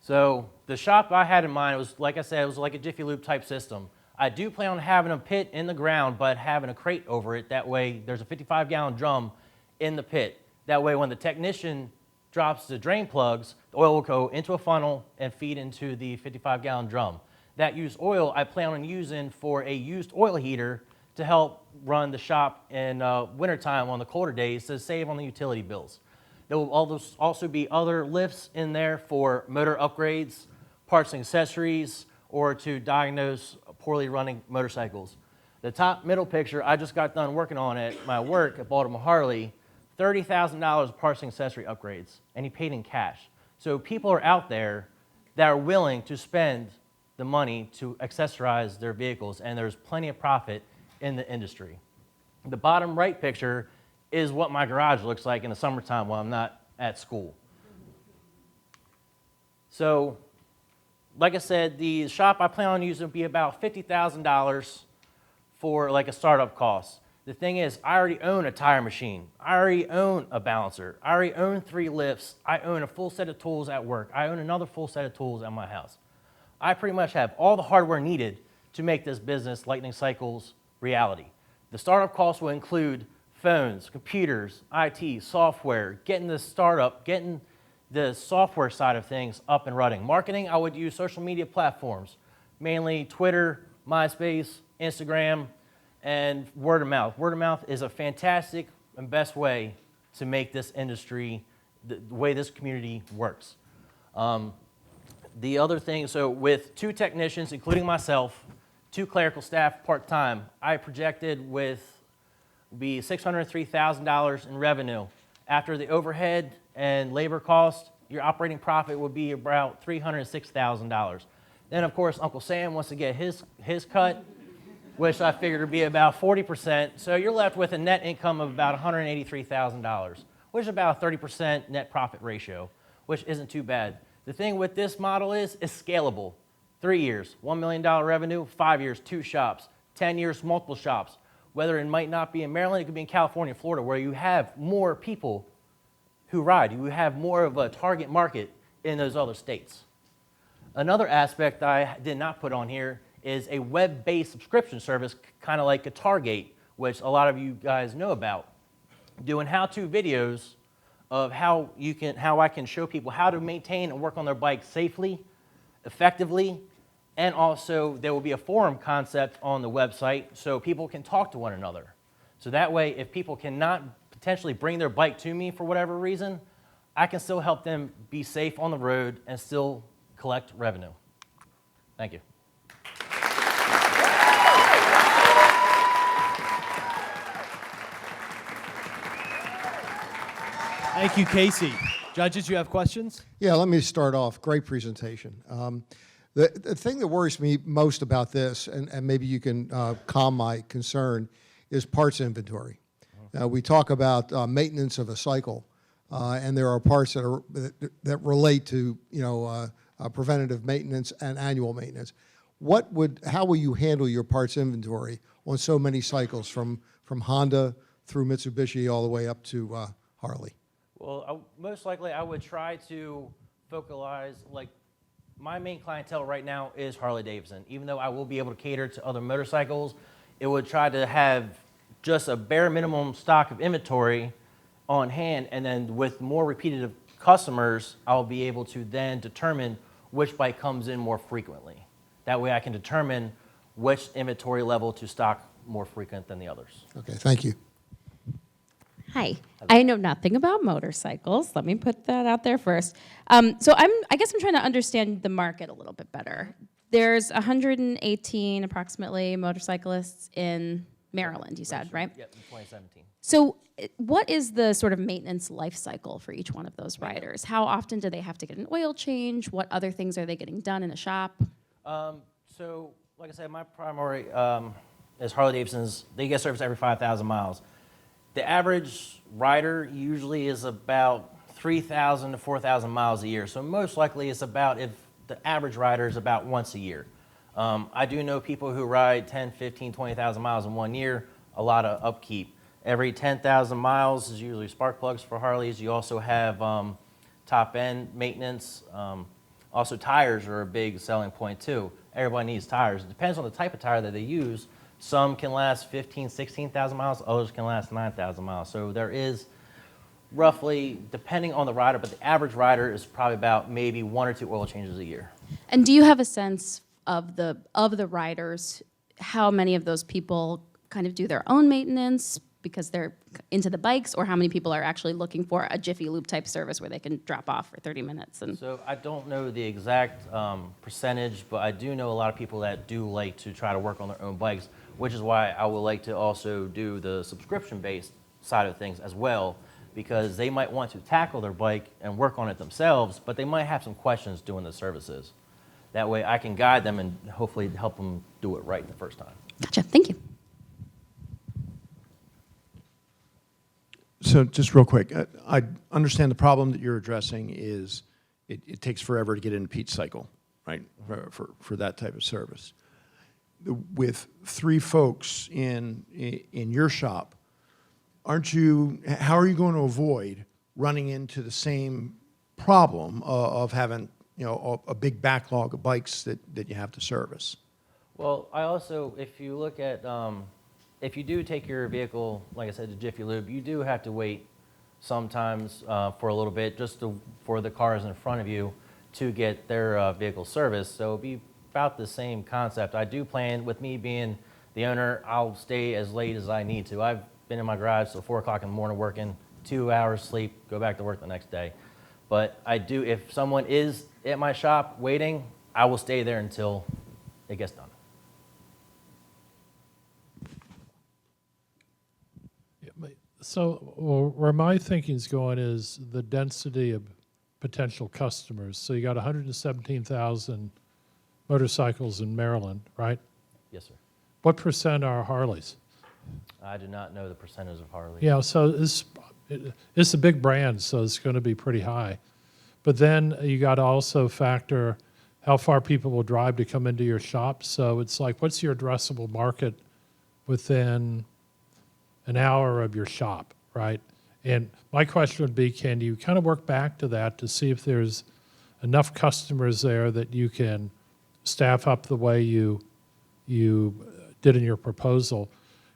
So the shop I had in mind, it was, like I said, it was like a Jiffy Lube type system. I do plan on having a pit in the ground, but having a crate over it. That way there's a 55-gallon drum in the pit. That way when the technician drops the drain plugs, the oil will go into a funnel and feed into the 55-gallon drum. That used oil I plan on using for a used oil heater to help run the shop in wintertime on the colder days to save on the utility bills. There will also be other lifts in there for motor upgrades, parts and accessories, or to diagnose poorly running motorcycles. The top middle picture, I just got done working on at my work at Baltimore Harley, $30,000 parts and accessory upgrades, and he paid in cash. So people are out there that are willing to spend the money to accessorize their vehicles, and there's plenty of profit in the industry. The bottom right picture is what my garage looks like in the summertime while I'm not at school. So, like I said, the shop I plan on using will be about $50,000 for like a startup cost. The thing is, I already own a tire machine. I already own a balancer. I already own 3 lifts. I own a full set of tools at work. I own another full set of tools at my house. I pretty much have all the hardware needed to make this business, Lightning Cycles, reality. The startup costs will include phones, computers, IT, software, getting the startup, getting the software side of things up and running. Marketing, I would use social media platforms, mainly Twitter, MySpace, Instagram, and word of mouth. Word of mouth is a fantastic and best way to make this industry, the way this community works. The other thing, so with 2 technicians, including myself, 2 clerical staff part-time, I projected with be $603,000 in revenue. After the overhead and labor costs, your operating profit would be about $306,000. Then, of course, Uncle Sam wants to get his cut, which I figured would be about 40%. So you're left with a net income of about $183,000, which is about a 30% net profit ratio, which isn't too bad. The thing with this model is it's scalable. 3 years, $1 million revenue, 5 years, 2 shops, 10 years, multiple shops. Whether it might not be in Maryland, it could be in California, Florida, where you have more people who ride. You have more of a target market in those other states. Another aspect I did not put on here is a web-based subscription service, kind of like GuitarGate, which a lot of you guys know about. Doing how-to videos of how I can show people how to maintain and work on their bike safely, effectively, and also there will be a forum concept on the website so people can talk to one another. So that way, if people cannot potentially bring their bike to me for whatever reason, I can still help them be safe on the road and still collect revenue. Thank you. Thank you, Casey. Judges, you have questions? Yeah, let me start off. Great presentation. The thing that worries me most about this, and maybe you can calm my concern, is parts inventory. We talk about maintenance of a cycle, and there are parts that relate to preventative maintenance and annual maintenance. How will you handle your parts inventory on so many cycles from Honda through Mitsubishi all the way up to Harley? Well, most likely I would try to focalize, like, my main clientele right now is Harley-Davidson. Even though I will be able to cater to other motorcycles, it would try to have just a bare minimum stock of inventory on hand, and then with more repeated customers, I'll be able to then determine which bike comes in more frequently. That way I can determine which inventory level to stock more frequent than the others. Okay, thank you. Hi. I know nothing about motorcycles. Let me put that out there first. So I guess I'm trying to understand the market a little bit better. There's 118 approximately motorcyclists in Maryland, you said, right? Yep, in 2017. So what is the sort of maintenance life cycle for each one of those riders? How often do they have to get an oil change? What other things are they getting done in a shop? So, like I said, my primary is Harley-Davidson's. They get service every 5,000 miles. The average rider usually is about 3,000 to 4,000 miles a year. So most likely it's about, if the average rider is about once a year. I do know people who ride 10, 15, 20,000 miles in 1 year, a lot of upkeep. Every 10,000 miles is usually spark plugs for Harleys. You also have top end maintenance. Also tires are a big selling point too. Everybody needs tires. It depends on the type of tire that they use. Some can last 15, 16,000 miles, others can last 9,000 miles. So there is roughly, depending on the rider, but the average rider is probably about maybe 1 or 2 oil changes a year. And do you have a sense of the riders, how many of those people kind of do their own maintenance because they're into the bikes, or how many people are actually looking for a Jiffy Lube type service where they can drop off for 30 minutes? And So I don't know the exact percentage, but I do know a lot of people that do like to try to work on their own bikes. which is why I would like to also do the subscription-based side of things as well, because they might want to tackle their bike and work on it themselves, but they might have some questions doing the services. That way I can guide them and hopefully help them do it right the first time. Gotcha. Thank you. So just real quick, I understand the problem that you're addressing is it takes forever to get into Pete's cycle, right, for that type of service. With 3 folks in your shop, how are you going to avoid running into the same problem of having, a big backlog of bikes that you have to service? Well, I also, if you look at, if you do take your vehicle, like I said, to Jiffy Lube, you do have to wait sometimes for a little bit for the cars in front of you to get their vehicle serviced. So it'll be about the same concept. I do plan, with me being the owner, I'll stay as late as I need to. I've been in my garage till 4 o'clock in the morning working, 2 hours sleep, go back to work the next day. But I do, if someone is at my shop waiting, I will stay there until it gets done. So where my thinking's going is the density of potential customers. So you got 117,000 motorcycles in Maryland, right? Yes, sir. What percent are Harleys? I do not know the percentage of Harley. Yeah, so it's a big brand, so it's going to be pretty high. But then you got to also factor how far people will drive to come into your shop. So it's like, what's your addressable market within an hour of your shop, right? And my question would be, can you kind of work back to that to see if there's enough customers there that you can staff up the way you did in your proposal?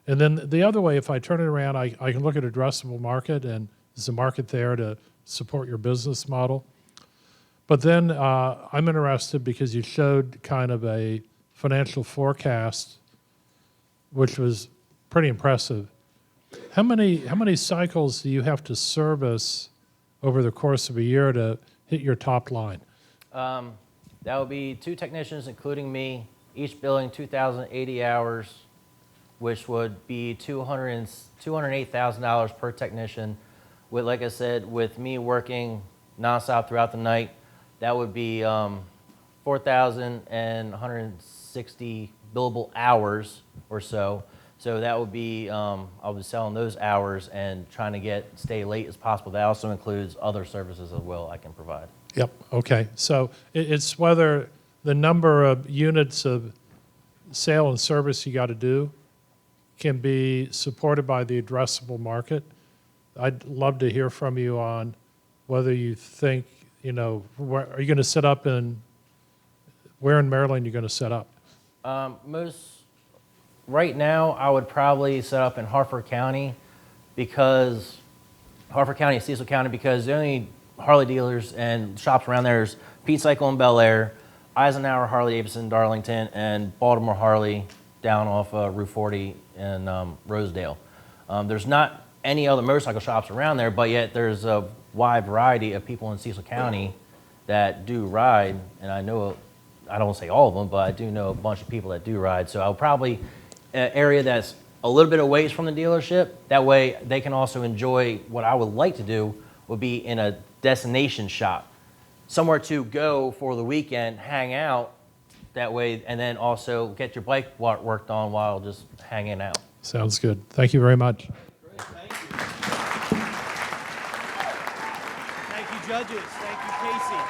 And then the other way, if I turn it around, I can look at addressable market, and there's a market there to support your business model. But then I'm interested because you showed kind of a financial forecast, which was pretty impressive. How many cycles do you have to service over the course of a year to hit your top line? That would be 2 technicians, including me, each billing 2,080 hours, which would be $208,000 per technician. With, like I said, with me working nonstop throughout the night, that would be 4,160 billable hours or so. So that would be, I'll be selling those hours and trying to stay late as possible. That also includes other services as well I can provide. Yep, okay. So it's whether the number of units of sale and service you got to do can be supported by the addressable market. I'd love to hear from you on whether you think, where, are you going to set up where in Maryland you're going to set up? Right now, I would probably set up in Harford County and Cecil County, because the only Harley dealers and shops around there is Pete Cycle in Bel Air, Eisenhower Harley Davidson Darlington, and Baltimore Harley down off Route 40 in Rosedale. There's not any other motorcycle shops around there, but yet there's a wide variety of people in Cecil County that do ride, and I don't want to say all of them, but I do know a bunch of people that do ride. So I'll probably an area that's a little bit away from the dealership. That way they can also enjoy what I would like to do would be in a destination shop, somewhere to go for the weekend, hang out that way, and then also get your bike worked on while just hanging out. Sounds good. Thank you very much. Great, thank you. Thank you, judges. Thank you, Casey.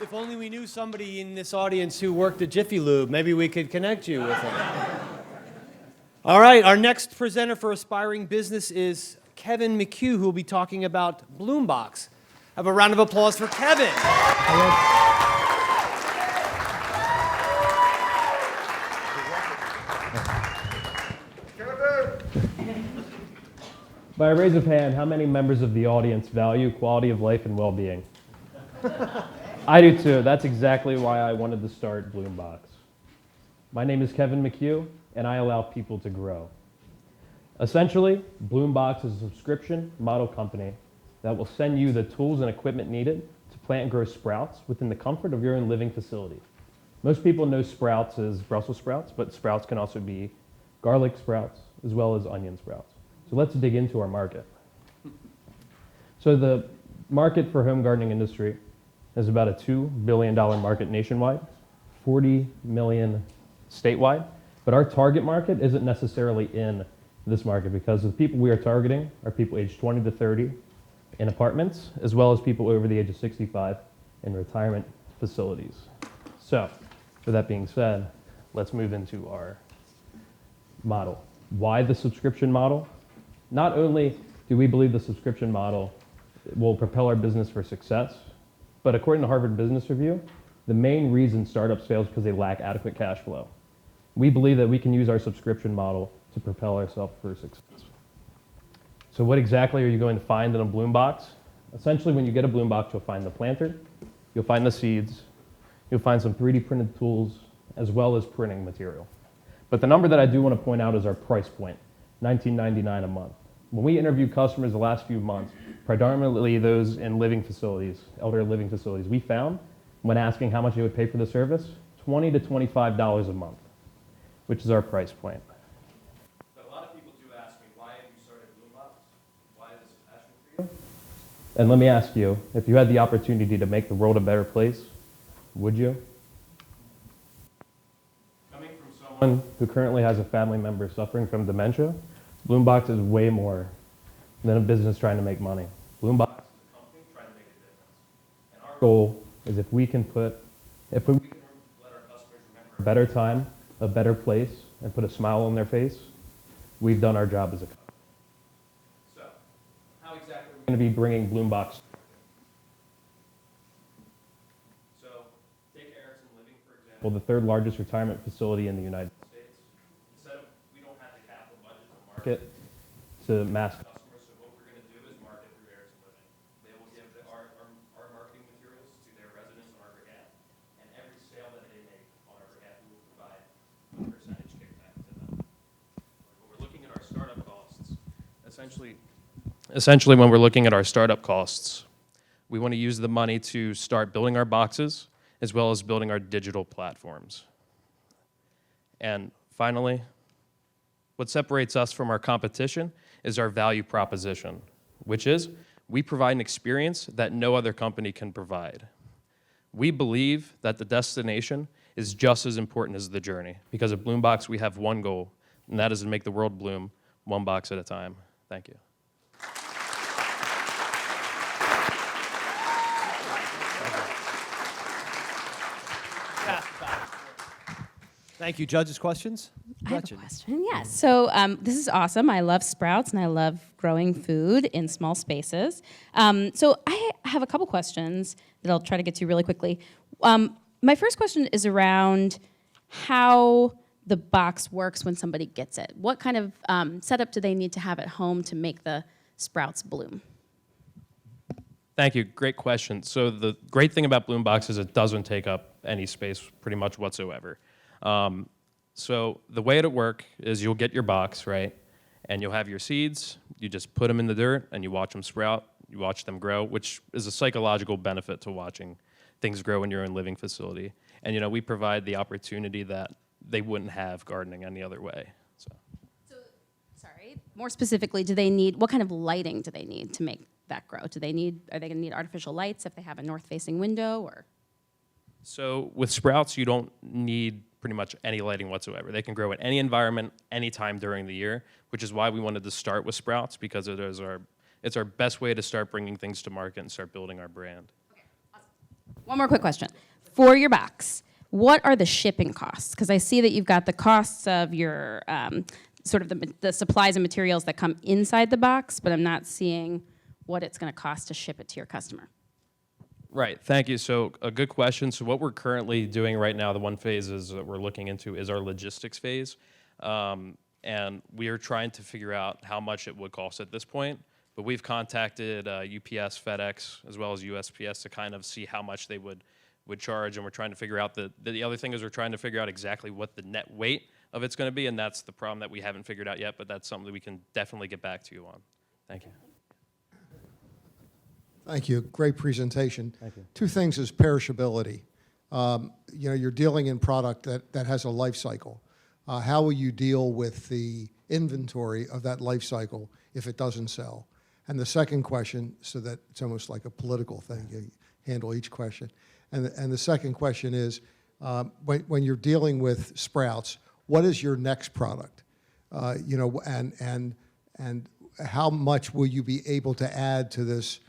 If only we knew somebody in this audience who worked at Jiffy Lube, maybe we could connect you with them. All right, our next presenter for Aspiring Business is Kevin McHugh, who will be talking about Bloombox. Have a round of applause for Kevin. By a raise of hand, how many members of the audience value quality of life and well-being? I do too. That's exactly why I wanted to start Bloombox. My name is Kevin McHugh, and I allow people to grow. Essentially, Bloombox is a subscription model company that will send you the tools and equipment needed to plant and grow sprouts within the comfort of your own living facility. Most people know sprouts as Brussels sprouts, but sprouts can also be garlic sprouts as well as onion sprouts. So let's dig into our market. So the market for home gardening industry is about a $2 billion market nationwide, 40 million statewide. But our target market isn't necessarily in this market because the people we are targeting are people aged 20 to 30 in apartments, as well as people over the age of 65 in retirement facilities. So, with that being said, let's move into our model. Why the subscription model? Not only do we believe the subscription model will propel our business for success, but according to Harvard Business Review, the main reason startups fail is because they lack adequate cash flow. We believe that we can use our subscription model to propel ourselves for success. So what exactly are you going to find in a bloom box? Essentially, when you get a bloom box, you'll find the planter, you'll find the seeds, you'll find some 3D printed tools, as well as printing material. But the number that I do want to point out is our price point, $19.99 a month. When we interviewed customers the last few months, predominantly those in living facilities, elderly living facilities, we found when asking how much they would pay for the service, $20 to $25 a month, which is our price point. But a lot of people do ask me, why have you started Bloombox? Why is this a passion for you? And let me ask you, if you had the opportunity to make the world a better place, would you? Coming from someone who currently has a family member suffering from dementia, Bloombox is way more than a business trying to make money. Bloombox is a company trying to make a difference. And our goal is if we can let our customers remember a better time, a better place, and put a smile on their face, we've done our job as a company. So, how exactly are we going to be bringing Bloombox? So, take Erickson Living, for example, the third largest retirement facility in the United States. Instead of, we don't have the capital budget to market to mass customers, so what we're going to do is market through Erickson Living. They will give our marketing materials to their residents on our behalf, and every sale that they make on our behalf, we will provide a percentage kickback to them. When we're looking at our startup costs, essentially when we're looking at our startup costs, we want to use the money to start building our boxes as well as building our digital platforms. And finally, what separates us from our competition is our value proposition, which is we provide an experience that no other company can provide. We believe that the destination is just as important as the journey, because at Bloombox we have one goal, and that is to make the world bloom one box at a time. Thank you. Thank you. Judges, questions? I have a question, yes. So this is awesome. I love sprouts and I love growing food in small spaces. So I have a couple questions that I'll try to get to really quickly. My first question is around how the box works when somebody gets it. What kind of setup do they need to have at home to make the sprouts bloom? Thank you. Great question. So the great thing about Bloombox is it doesn't take up any space pretty much whatsoever. So the way it'll work is you'll get your box, right? And you'll have your seeds. You just put them in the dirt and you watch them sprout. You watch them grow, which is a psychological benefit to watching things grow in your own living facility. And, you know, we provide the opportunity that they wouldn't have gardening any other way. So, sorry, more specifically, what kind of lighting do they need to make that grow? Are they going to need artificial lights if they have a north-facing window, or? So with sprouts, you don't need pretty much any lighting whatsoever. They can grow in any environment, anytime during the year, which is why we wanted to start with sprouts, because it's our best way to start bringing things to market and start building our brand. Okay, awesome. One more quick question. For your box, what are the shipping costs? Because I see that you've got the costs of your sort of the supplies and materials that come inside the box, but I'm not seeing what it's going to cost to ship it to your customer. Right, thank you. So a good question. So what we're currently doing right now, the one phase that we're looking into is our logistics phase. And we are trying to figure out how much it would cost at this point. But we've contacted UPS, FedEx, as well as USPS to kind of see how much they would charge. And we're trying to figure out the other thing is we're trying to figure out exactly what the net weight of it's going to be. And that's the problem that we haven't figured out yet. But that's something that we can definitely get back to you on. Thank you. Thank you. Great presentation. Thank you. Two things is perishability. you know, you're dealing in product that has a life cycle. How will you deal with the inventory of that life cycle if it doesn't sell? And the second question, so that it's almost like a political thing, you handle each question. And the second question is, when you're dealing with Sprouts, what is your next product? You know, and how much will you be able to add to this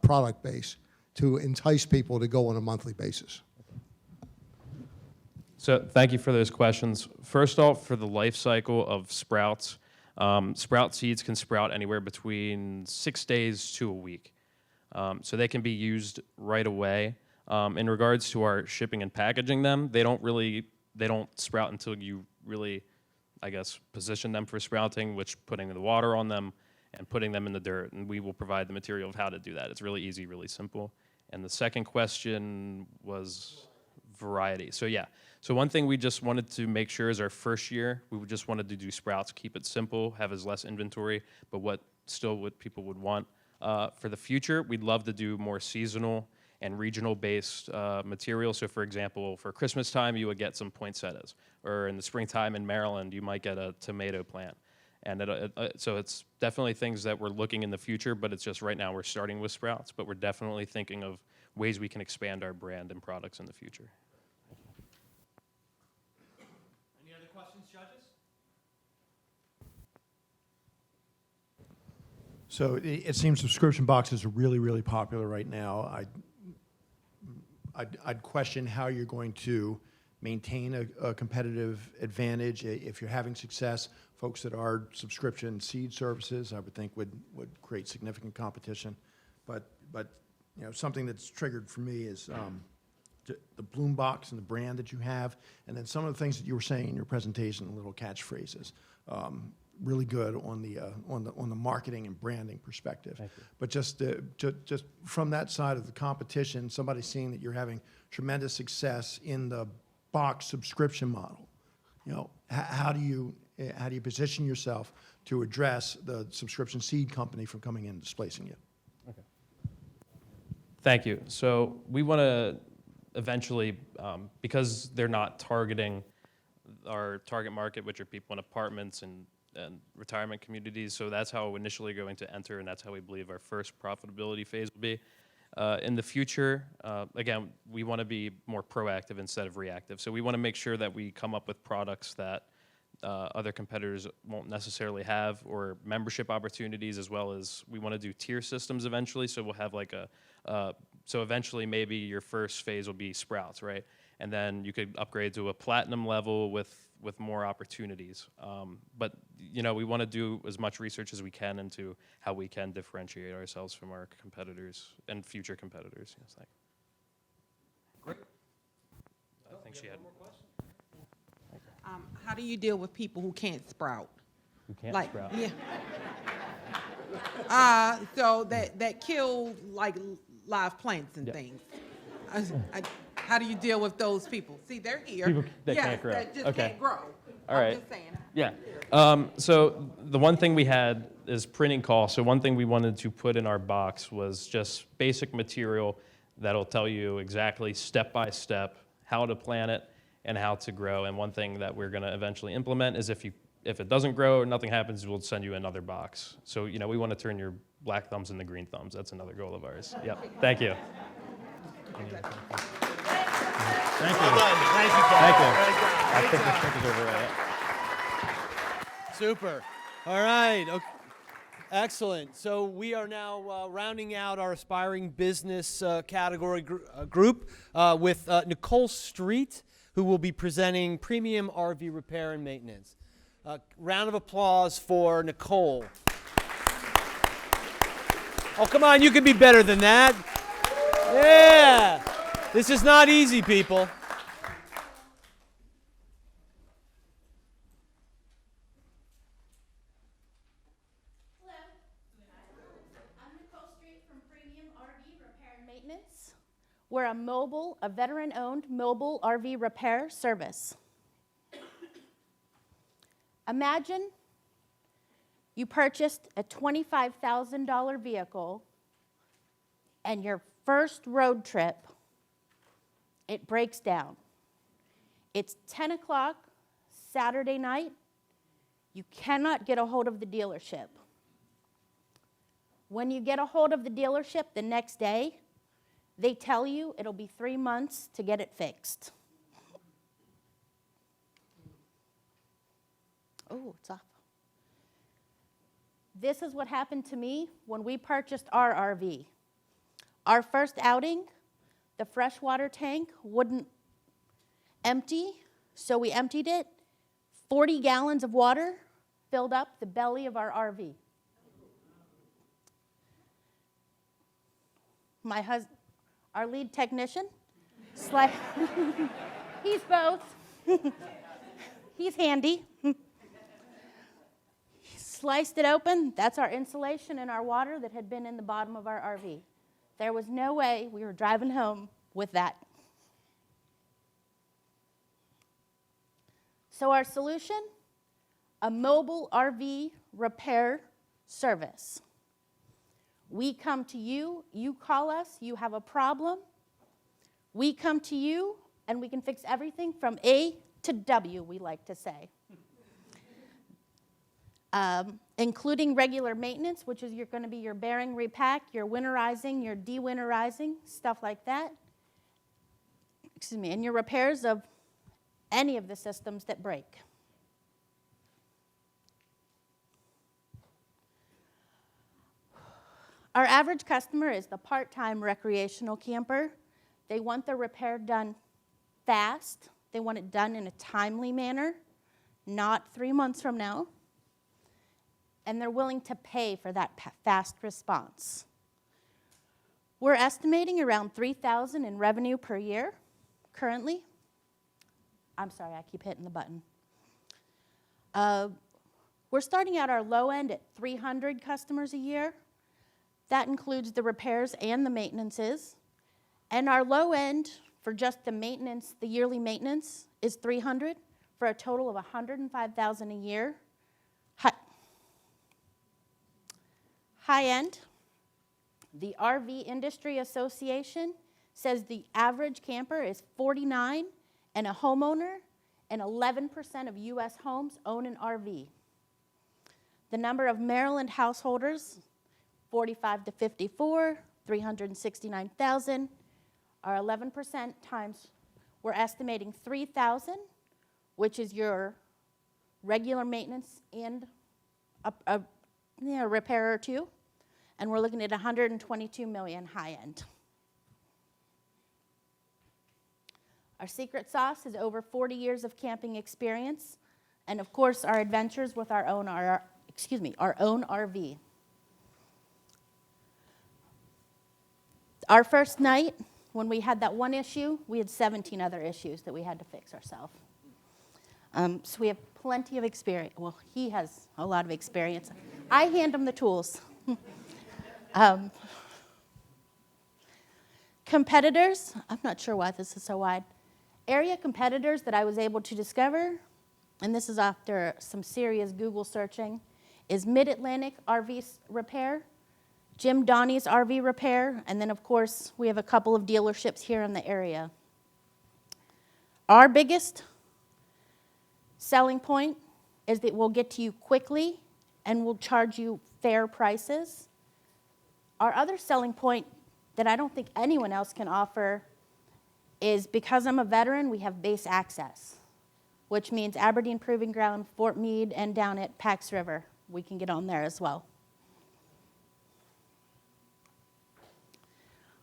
product base to entice people to go on a monthly basis? So thank you for those questions. First off, for the life cycle of sprouts, sprout seeds can sprout anywhere between 6 days to a week. So they can be used right away. In regards to our shipping and packaging them, they don't sprout until you really, I guess, position them for sprouting, which putting the water on them and putting them in the dirt, and we will provide the material of how to do that. It's really easy, really simple. And the second question was variety. So yeah, so one thing we just wanted to make sure is our first year, we just wanted to do sprouts, keep it simple, have as less inventory, but what people would want. For the future, we'd love to do more seasonal and regional-based material. So for example, for Christmas time, you would get some poinsettias, or in the springtime in Maryland, you might get a tomato plant. And so it's definitely things that we're looking in the future, but it's just right now we're starting with sprouts, but we're definitely thinking of ways we can expand our brand and products in the future. Any other questions, judges? So it seems subscription boxes are really, really popular right now. I'd question how you're going to maintain a competitive advantage if you're having success. Folks that are subscription seed services, I would think would create significant competition. But you know, something that's triggered for me is the Bloom box and the brand that you have, and then some of the things that you were saying in your presentation, little catchphrases. Really good on the marketing and branding perspective. But just from that side of the competition, somebody seeing that you're having tremendous success in the box subscription model, you know, how do you position yourself to address the subscription seed company from coming in and displacing you? Okay. Thank you. So we want to eventually, because they're not targeting our target market, which are people in apartments and retirement communities. So that's how we're initially going to enter, and that's how we believe our first profitability phase will be. In the future, again, we want to be more proactive instead of reactive. So we want to make sure that we come up with products that other competitors won't necessarily have, or membership opportunities, as well as we want to do tier systems eventually. So we'll have like so eventually maybe your first phase will be Sprouts, right? And then you could upgrade to a platinum level with more opportunities. But you know, we want to do as much research as we can into how we can differentiate ourselves from our competitors and future competitors. Yes, thank you. Great. I think she had more questions. How do you deal with people who can't sprout? Who can't sprout? Yeah. So that kill like live plants and things. How do you deal with those people? See, they're here. People that can't grow. That just Okay. can't grow. All right. I'm just saying. Yeah. So the one thing we had is printing costs. So one thing we wanted to put in our box was just basic material that'll tell you exactly step by step how to plant it and how to grow. And one thing that we're going to eventually implement is if it doesn't grow or nothing happens, we'll send you another box. So you know, we want to turn your black thumbs into green thumbs. That's another goal of ours. Yep. Thank you. Thank you. Thank you, Thank you. I think the trick is over right. Super. All right. Okay. Excellent. So we are now rounding out our aspiring business category group with Nicole Street, who will be presenting premium RV repair and maintenance. Round of applause for Nicole. Oh, come on, you can be better than that. Yeah. This is not easy, people. Hello. I'm Nicole Street from Premium RV Repair and Maintenance. We're a veteran-owned mobile RV repair service. Imagine you purchased a $25,000 vehicle and your first road trip it breaks down. It's 10 o'clock Saturday night. You cannot get a hold of the dealership. When you get a hold of the dealership the next day, they tell you it'll be 3 months to get it fixed. Oh, it's off. This is what happened to me when we purchased our RV. Our first outing, the freshwater tank wouldn't empty, so we emptied it. 40 gallons of water filled up the belly of our RV. My husband, our lead technician, he's both. He's handy. He sliced it open. That's our insulation and our water that had been in the bottom of our RV. There was no way we were driving home with that. So our solution, a mobile RV repair service. We come to you, you call us, you have a problem. We come to you, and we can fix everything from A to W, we like to say. Including regular maintenance, which is going to be your bearing repack, your winterizing, your de-winterizing, stuff like that. Excuse me, and your repairs of any of the systems that break. Our average customer is the part-time recreational camper. They want the repair done fast. They want it done in a timely manner, not 3 months from now. And they're willing to pay for that fast response. We're estimating around $3,000 in revenue per year currently. I'm sorry, I keep hitting the button. We're starting out our low end at 300 customers a year. That includes the repairs and the maintenances. And our low end for just the maintenance, the yearly maintenance, is 300 for a total of 105,000 a year. High end, the RV Industry Association says the average camper is 49 and a homeowner, and 11% of U.S. homes own an RV. The number of Maryland householders, 45 to 54, 369,000, are 11% times, we're estimating 3,000, which is your regular maintenance and a repair or two, and we're looking at 122 million high end. Our secret sauce is over 40 years of camping experience, and of course our adventures with our own RV. Our first night, when we had that one issue, we had 17 other issues that we had to fix ourselves. So we have plenty of experience. Well, he has a lot of experience. I hand him the tools. Competitors, I'm not sure why this is so wide. Area competitors that I was able to discover, and this is after some serious Google searching, is Mid-Atlantic RV Repair, Jim Donnie's RV Repair, and then of course we have a couple of dealerships here in the area. Our biggest selling point is that we'll get to you quickly and we'll charge you fair prices. Our other selling point that I don't think anyone else can offer is because I'm a veteran, we have base access, which means Aberdeen Proving Ground, Fort Meade, and down at Pax River. We can get on there as well.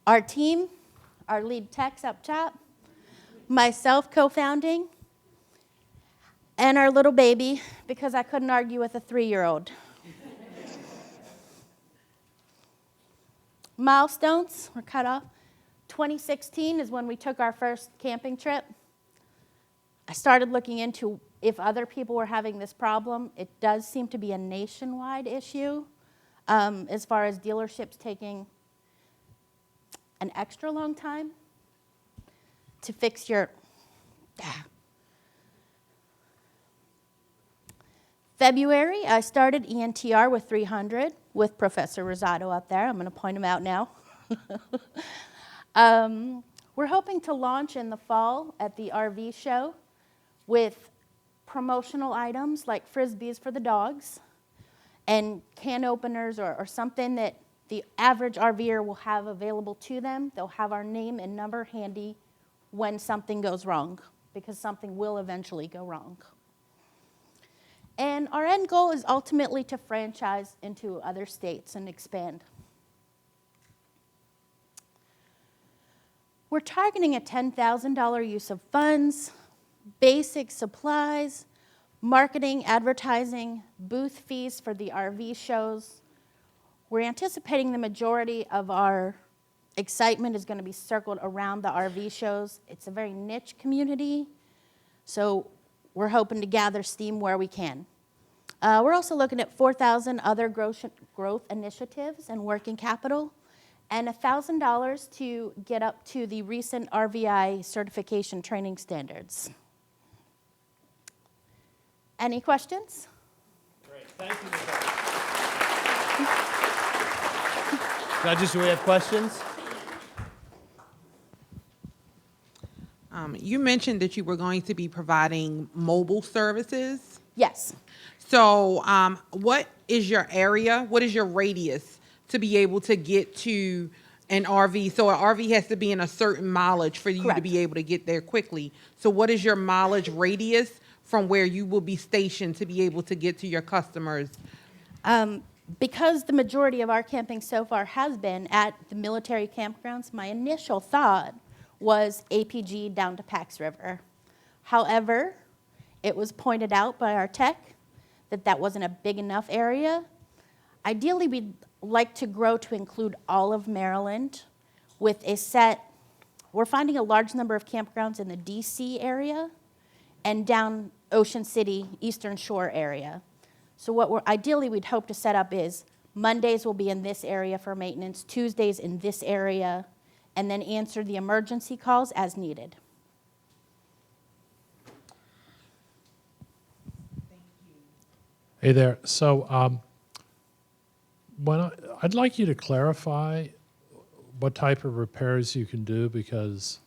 Our team, our lead techs up top, myself co-founding, and our little baby, because I couldn't argue with a 3-year-old. Milestones were cut off. 2016 is when we took our first camping trip. I started looking into if other people were having this problem. It does seem to be a nationwide issue as far as dealerships taking an extra long time to fix your... February, I started ENTR with 300 with Professor Rosado up there. I'm going to point him out now. We're hoping to launch in the fall at the RV show with promotional items like Frisbees for the dogs and can openers or something that the average RVer will have available to them. They'll have our name and number handy when something goes wrong, because something will eventually go wrong. And our end goal is ultimately to franchise into other states and expand. We're targeting a $10,000 use of funds, basic supplies, marketing, advertising, booth fees for the RV shows. We're anticipating the majority of our excitement is going to be circled around the RV shows. It's a very niche community, so we're hoping to gather steam where we can. We're also looking at 4,000 other growth initiatives and working capital, and $1,000 to get up to the recent RVI certification training standards. Any questions? Great, thank you, Nicole. Judges, do we have questions? You mentioned that you were going to be providing mobile services. Yes. So what is your area? What is your radius to be able to get to an RV? So an RV has to be in a certain mileage for you Correct. to be able to get there quickly. So what is your mileage radius from where you will be stationed to be able to get to your customers? Because the majority of our camping so far has been at the military campgrounds, my initial thought was APG down to Pax River. However, it was pointed out by our tech that that wasn't a big enough area. Ideally, we'd like to grow to include all of Maryland with a set. We're finding a large number of campgrounds in the DC area and down Ocean City, Eastern Shore area. So what ideally we'd hope to set up is Mondays will be in this area for maintenance, Tuesdays in this area, and then answer the emergency calls as needed. Hey there. So I'd like you to clarify what type of repairs you can do, because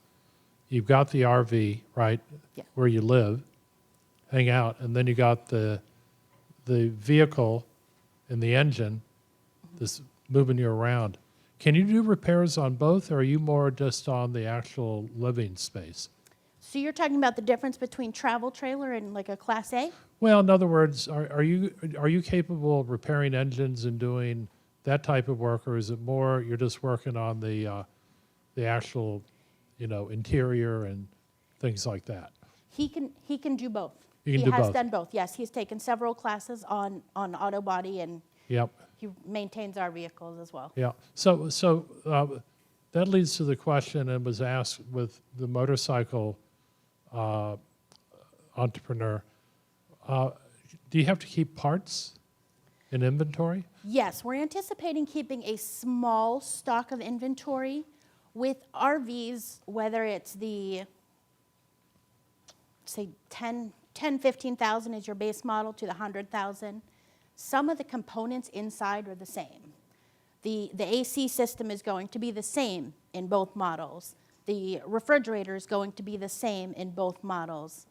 you've got the RV, right, Yeah. where you live, hang out, and then you got the vehicle and the engine that's moving you around. Can you do repairs on both, or are you more just on the actual living space? So you're talking about the difference between travel trailer and like a Class A? Well, in other words, are you capable of repairing engines and doing that type of work, or is it more you're just working on the actual, interior and things like that? He can do both. He can He do has both. done both, yes. He's taken several classes on auto body, and Yep. he maintains our vehicles as well. Yeah. So that leads to the question, and was asked with the motorcycle entrepreneur. Do you have to keep parts in inventory? Yes, we're anticipating keeping a small stock of inventory with RVs, whether it's the, say, 15,000 is your base model to the 100,000. Some of the components inside are the same. The AC system is going to be the same in both models. The refrigerator is going to be the same in both models.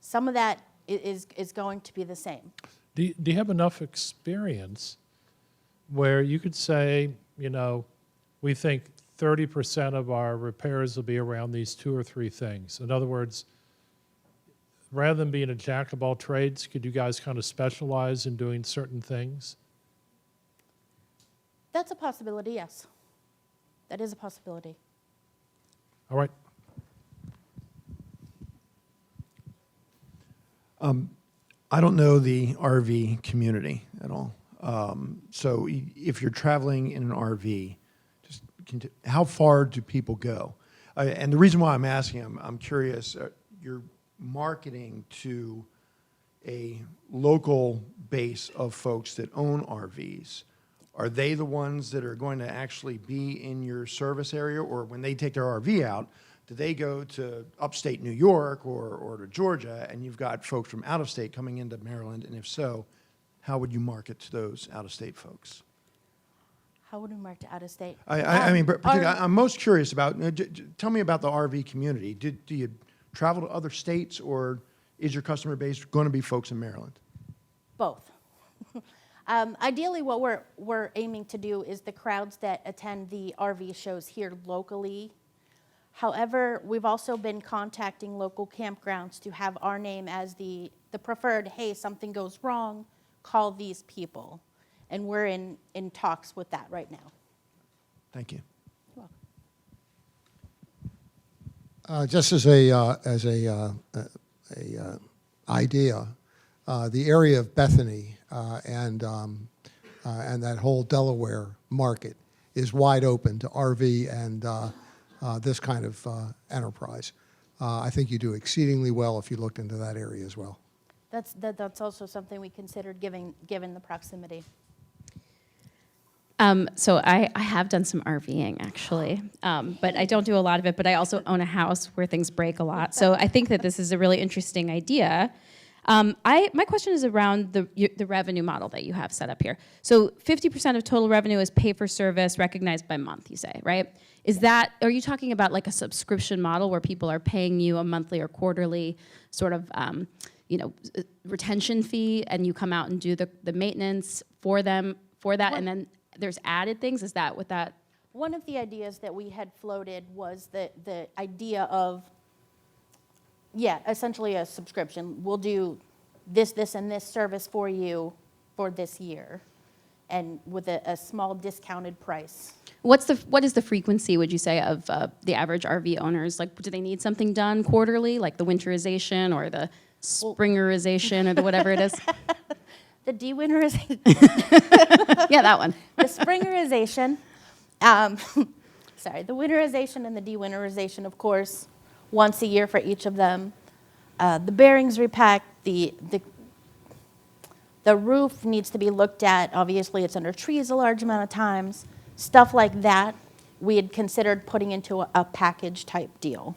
Some of that is going to be the same. Do you have enough experience where you could say, we think 30% of our repairs will be around these 2 or 3 things? In other words, rather than being a jack of all trades, could you guys kind of specialize in doing certain things? That's a possibility, yes. That is a possibility. All right. I don't know the RV community at all. So if you're traveling in an RV, how far do people go? And the reason why I'm asking, I'm curious, you're marketing to a local base of folks that own RVs. Are they the ones that are going to actually be in your service area, or when they take their RV out, do they go to upstate New York or to Georgia, and you've got folks from out of state coming into Maryland? And if so, how would you market to those out of state folks? How would we market out of state? I mean, particularly, our- I'm most curious about, tell me about the RV community. Do you travel to other states, or is your customer base going to be folks in Maryland? Both. Ideally, what we're aiming to do is the crowds that attend the RV shows here locally. However, we've also been contacting local campgrounds to have our name as the preferred, hey, something goes wrong, call these people. And we're in talks with that right now. Thank you. You're welcome. Just as a idea, the area of Bethany and that whole Delaware market is wide open to RV and this kind of enterprise. I think you do exceedingly well if you looked into that area as well. That's also something we considered given the proximity. So I have done some RVing actually, but I don't do a lot of it, but I also own a house where things break a lot. So I think that this is a really interesting idea. My question is around the revenue model that you have set up here. So 50% of total revenue is pay for service recognized by month, you say, right? Are you talking about like a subscription model where people are paying you a monthly or quarterly sort of, retention fee, and you come out and do the maintenance for them for that, and then there's added things? Is that what that? One of the ideas that we had floated was the idea of, essentially a subscription. We'll do this, and this service for you for this year, and with a small discounted price. What is the frequency, would you say, of the average RV owners? Like, do they need something done quarterly, like the winterization or the springerization or the whatever it is? The de-winterization. Yeah, that one. The springerization. The winterization and the de-winterization, of course, once a year for each of them. The bearings repacked, the roof needs to be looked at. Obviously, it's under trees a large amount of times. Stuff like that, we had considered putting into a package type deal.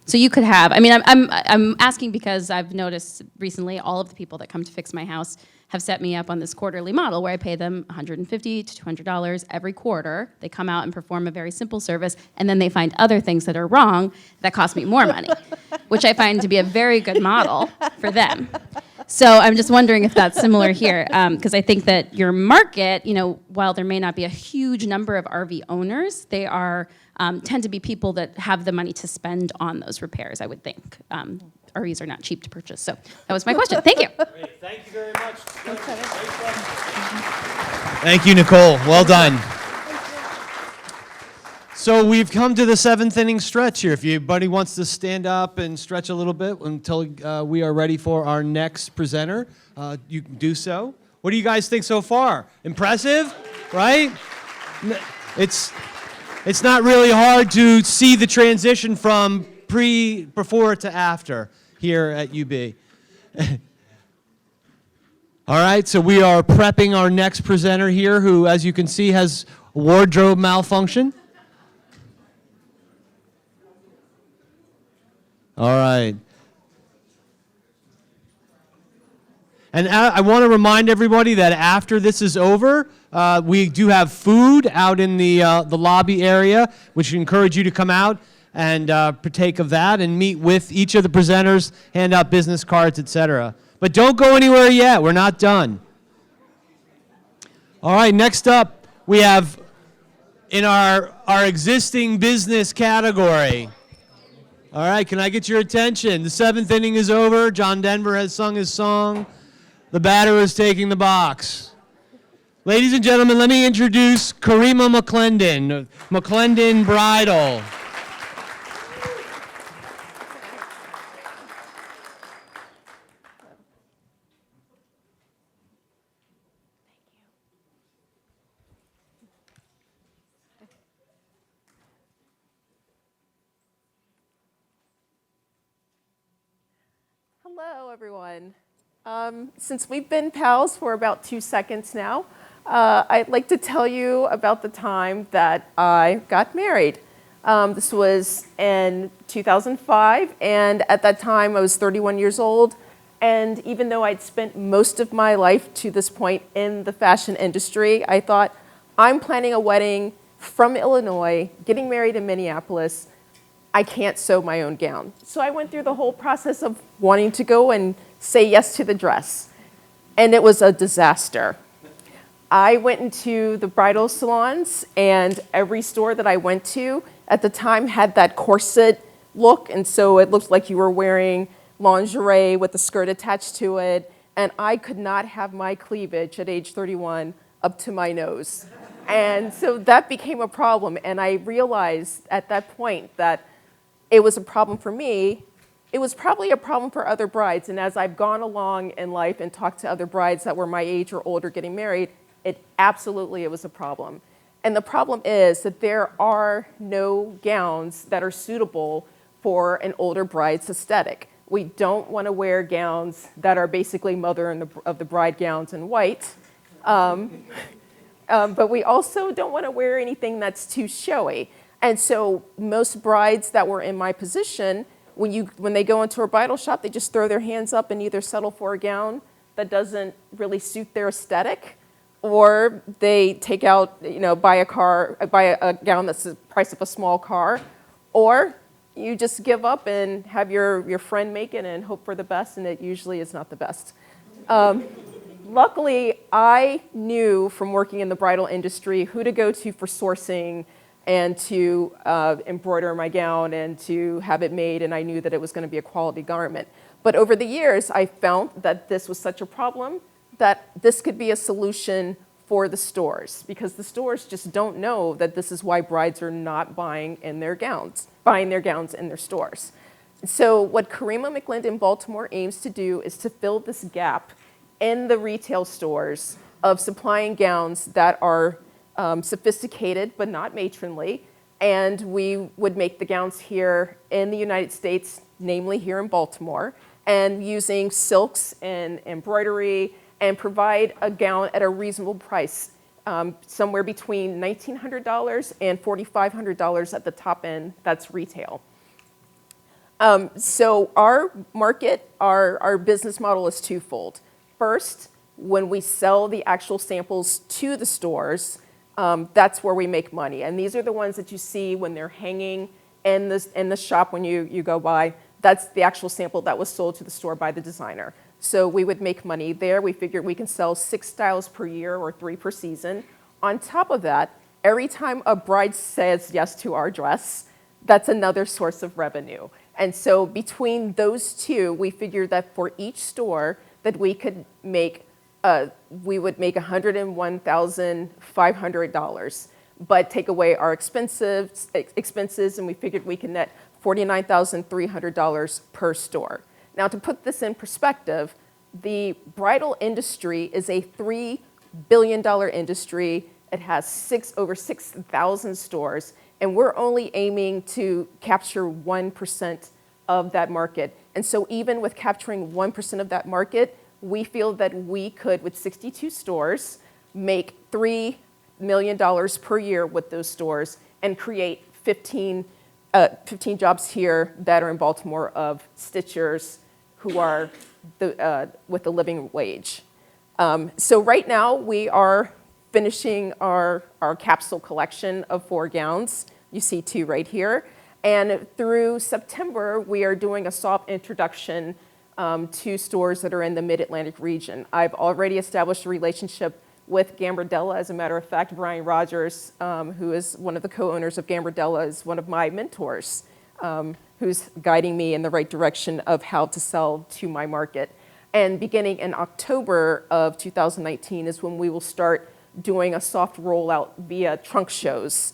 So you could have, I'm asking because I've noticed recently all of the people that come to fix my house have set me up on this quarterly model where I pay them $150 to $200 every quarter. They come out and perform a very simple service, and then they find other things that are wrong that cost me more money, which I find to be a very good model for them. So I'm just wondering if that's similar here, because I think that your market, while there may not be a huge number of RV owners, they are tend to be people that have the money to spend on those repairs, I would think. RVs are not cheap to purchase. So that was my question. Thank you. Great. Thank you very much. Thank you, Nicole. Well done. So we've come to the 7th inning stretch here. If anybody wants to stand up and stretch a little bit until we are ready for our next presenter, you can do so. What do you guys think so far? Impressive, right? It's not really hard to see the transition from before to after here at UB. All right, so we are prepping our next presenter here who, as you can see, has wardrobe malfunction. All right. And I want to remind everybody that after this is over, we do have food out in the lobby area, which we encourage you to come out and partake of that and meet with each of the presenters, hand out business cards, etc. But don't go anywhere yet. We're not done. All right, next up, we have in our existing business category. All right, can I get your attention? The 7th inning is over. John Denver has sung his song. The batter is taking the box. Ladies and gentlemen, let me introduce Karima McClendon, McClendon Bridal. Hello, everyone. Since we've been pals for about 2 seconds now, I'd like to tell you about the time that I got married. This was in 2005, and at that time I was 31 years old. And even though I'd spent most of my life to this point in the fashion industry, I thought, I'm planning a wedding from Illinois, getting married in Minneapolis. I can't sew my own gown. So I went through the whole process of wanting to go and say yes to the dress. And it was a disaster. I went into the bridal salons, and every store that I went to at the time had that corset look, and so it looked like you were wearing lingerie with a skirt attached to it, and I could not have my cleavage at age 31 up to my nose. And so that became a problem, and I realized at that point that it was a problem for me. It was probably a problem for other brides, and as I've gone along in life and talked to other brides that were my age or older getting married, it was a problem. And the problem is that there are no gowns that are suitable for an older bride's aesthetic. We don't want to wear gowns that are basically mother of the bride gowns in white. But we also don't want to wear anything that's too showy. And so most brides that were in my position, when they go into a bridal shop, they just throw their hands up and either settle for a gown that doesn't really suit their aesthetic, or they take out, buy a gown that's the price of a small car, or you just give up and have your friend make it and hope for the best, and it usually is not the best. Luckily, I knew from working in the bridal industry who to go to for sourcing and to embroider my gown and to have it made, and I knew that it was going to be a quality garment. But over the years, I found that this was such a problem that this could be a solution for the stores, because the stores just don't know that this is why brides are not buying their gowns in their stores. So what Karima McLinden Baltimore aims to do is to fill this gap in the retail stores of supplying gowns that are sophisticated but not matronly, and we would make the gowns here in the United States, namely here in Baltimore, and using silks and embroidery, and provide a gown at a reasonable price, somewhere between $1,900 and $4,500 at the top end. That's retail. So our market, our business model is twofold. First, when we sell the actual samples to the stores, that's where we make money. And these are the ones that you see when they're hanging in the shop when you go by. That's the actual sample that was sold to the store by the designer. So we would make money there. We figured we can sell 6 styles per year or 3 per season. On top of that, every time a bride says yes to our dress, that's another source of revenue. And so between those two, we figured that for each store that we would make $101,500, but take away our expenses, and we figured we can net $49,300 per store. Now, to put this in perspective, the bridal industry is a $3 billion industry. It has over 6,000 stores, and we're only aiming to capture 1% of that market. And so even with capturing 1% of that market, we feel that we could, with 62 stores, make $3 million per year with those stores and create 15 jobs here that are in Baltimore of stitchers who are with the living wage. So right now we are finishing our capsule collection of 4 gowns. You see 2 right here. And through September, we are doing a soft introduction to stores that are in the Mid-Atlantic region. I've already established a relationship with Gambardella. As a matter of fact, Brian Rogers, who is one of the co-owners of Gambardella, is one of my mentors, who's guiding me in the right direction of how to sell to my market. And beginning in October of 2019 is when we will start doing a soft rollout via trunk shows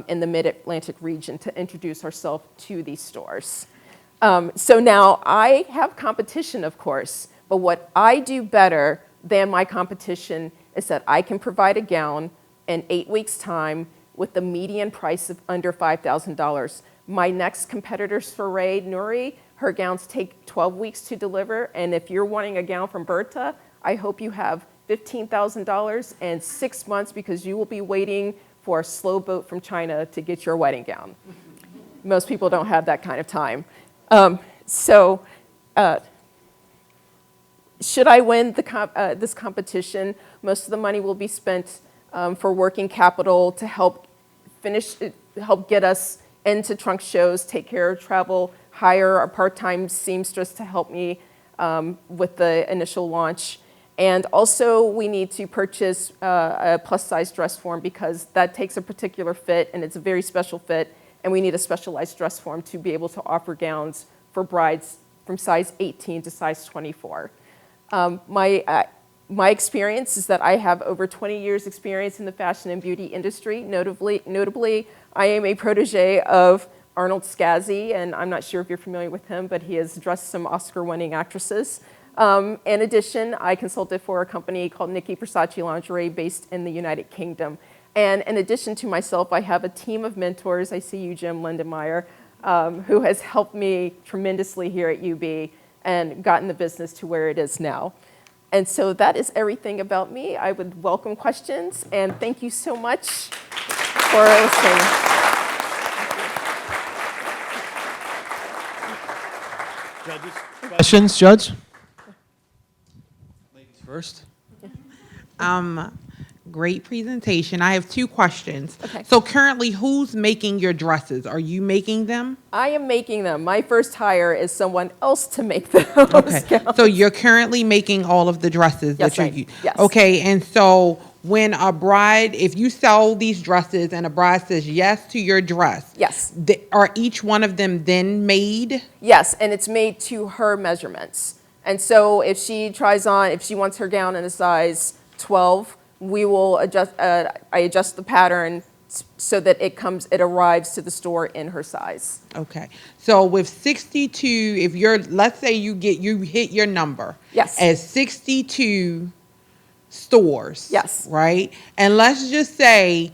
in the Mid-Atlantic region to introduce ourselves to these stores. So now I have competition, of course, but what I do better than my competition is that I can provide a gown in 8 weeks' time with the median price of under $5,000. My next competitor, Soray Nuri, her gowns take 12 weeks to deliver, and if you're wanting a gown from Berta, I hope you have $15,000 and 6 months, because you will be waiting for a slow boat from China to get your wedding gown. Most people don't have that kind of time. Should I win this competition, most of the money will be spent for working capital to help get us into trunk shows, take care of travel, hire a part-time seamstress to help me with the initial launch. And also, we need to purchase a plus-size dress form because that takes a particular fit, and it's a very special fit, and we need a specialized dress form to be able to offer gowns for brides from size 18 to size 24. My experience is that I have over 20 years experience in the fashion and beauty industry. Notably, I am a protege of Arnold Scazzi, and I'm not sure if you're familiar with him, but he has dressed some Oscar-winning actresses. In addition, I consulted for a company called Nikki Versace Lingerie based in the United Kingdom. And in addition to myself, I have a team of mentors. I see you, Jim Lindenmeyer, who has helped me tremendously here at UB and gotten the business to where it is now. And so that is everything about me. I would welcome questions, and thank you so much for listening. Judges, questions, Judge? Ladies first. Great presentation. I have 2 questions. Okay. So currently, who's making your dresses? Are you making them? I am making them. My first hire is someone else to make those Okay. gowns. So you're currently making all of the dresses Yes, that you're yes. Okay, and so when a bride, if you sell these dresses and a bride says yes to your dress, Yes. Are each one of them then made? Yes, and it's made to her measurements. And so if she wants her gown in a size 12, we will adjust, I adjust the pattern so that it arrives to the store in her size. Okay. So with 62, if let's say you hit your number. Yes. At 62 stores. Yes. Right? And let's just say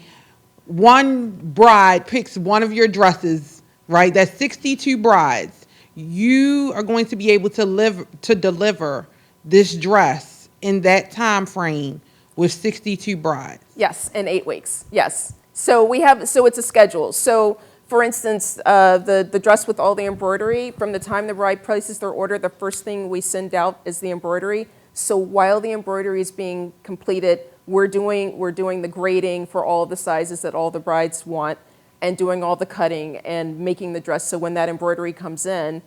one bride picks one of your dresses, right? That's 62 brides. You are going to be able to deliver this dress in that time frame with 62 brides. Yes, in 8 weeks, yes. So it's a schedule. So for instance, the dress with all the embroidery, from the time the bride places their order, the first thing we send out is the embroidery. So while the embroidery is being completed, we're doing the grading for all the sizes that all the brides want and doing all the cutting and making the dress. So when that embroidery comes in,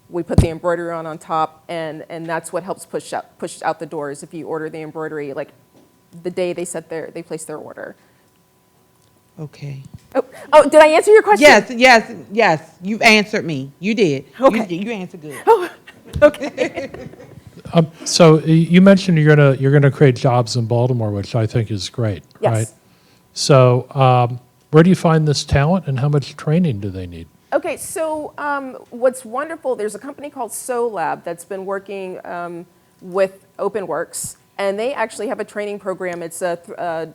we put the embroidery on top, and that's what helps push out the doors if you order the embroidery like the day they place their order. Okay. Oh, did I answer your question? Yes. You've answered me. You did. Okay. You answered good. Oh, okay. So you mentioned you're gonna create jobs in Baltimore, which I think is great, Yes. right? So where do you find this talent, and how much training do they need? Okay, so what's wonderful, there's a company called SoLab that's been working with OpenWorks, and they actually have a training program. It's a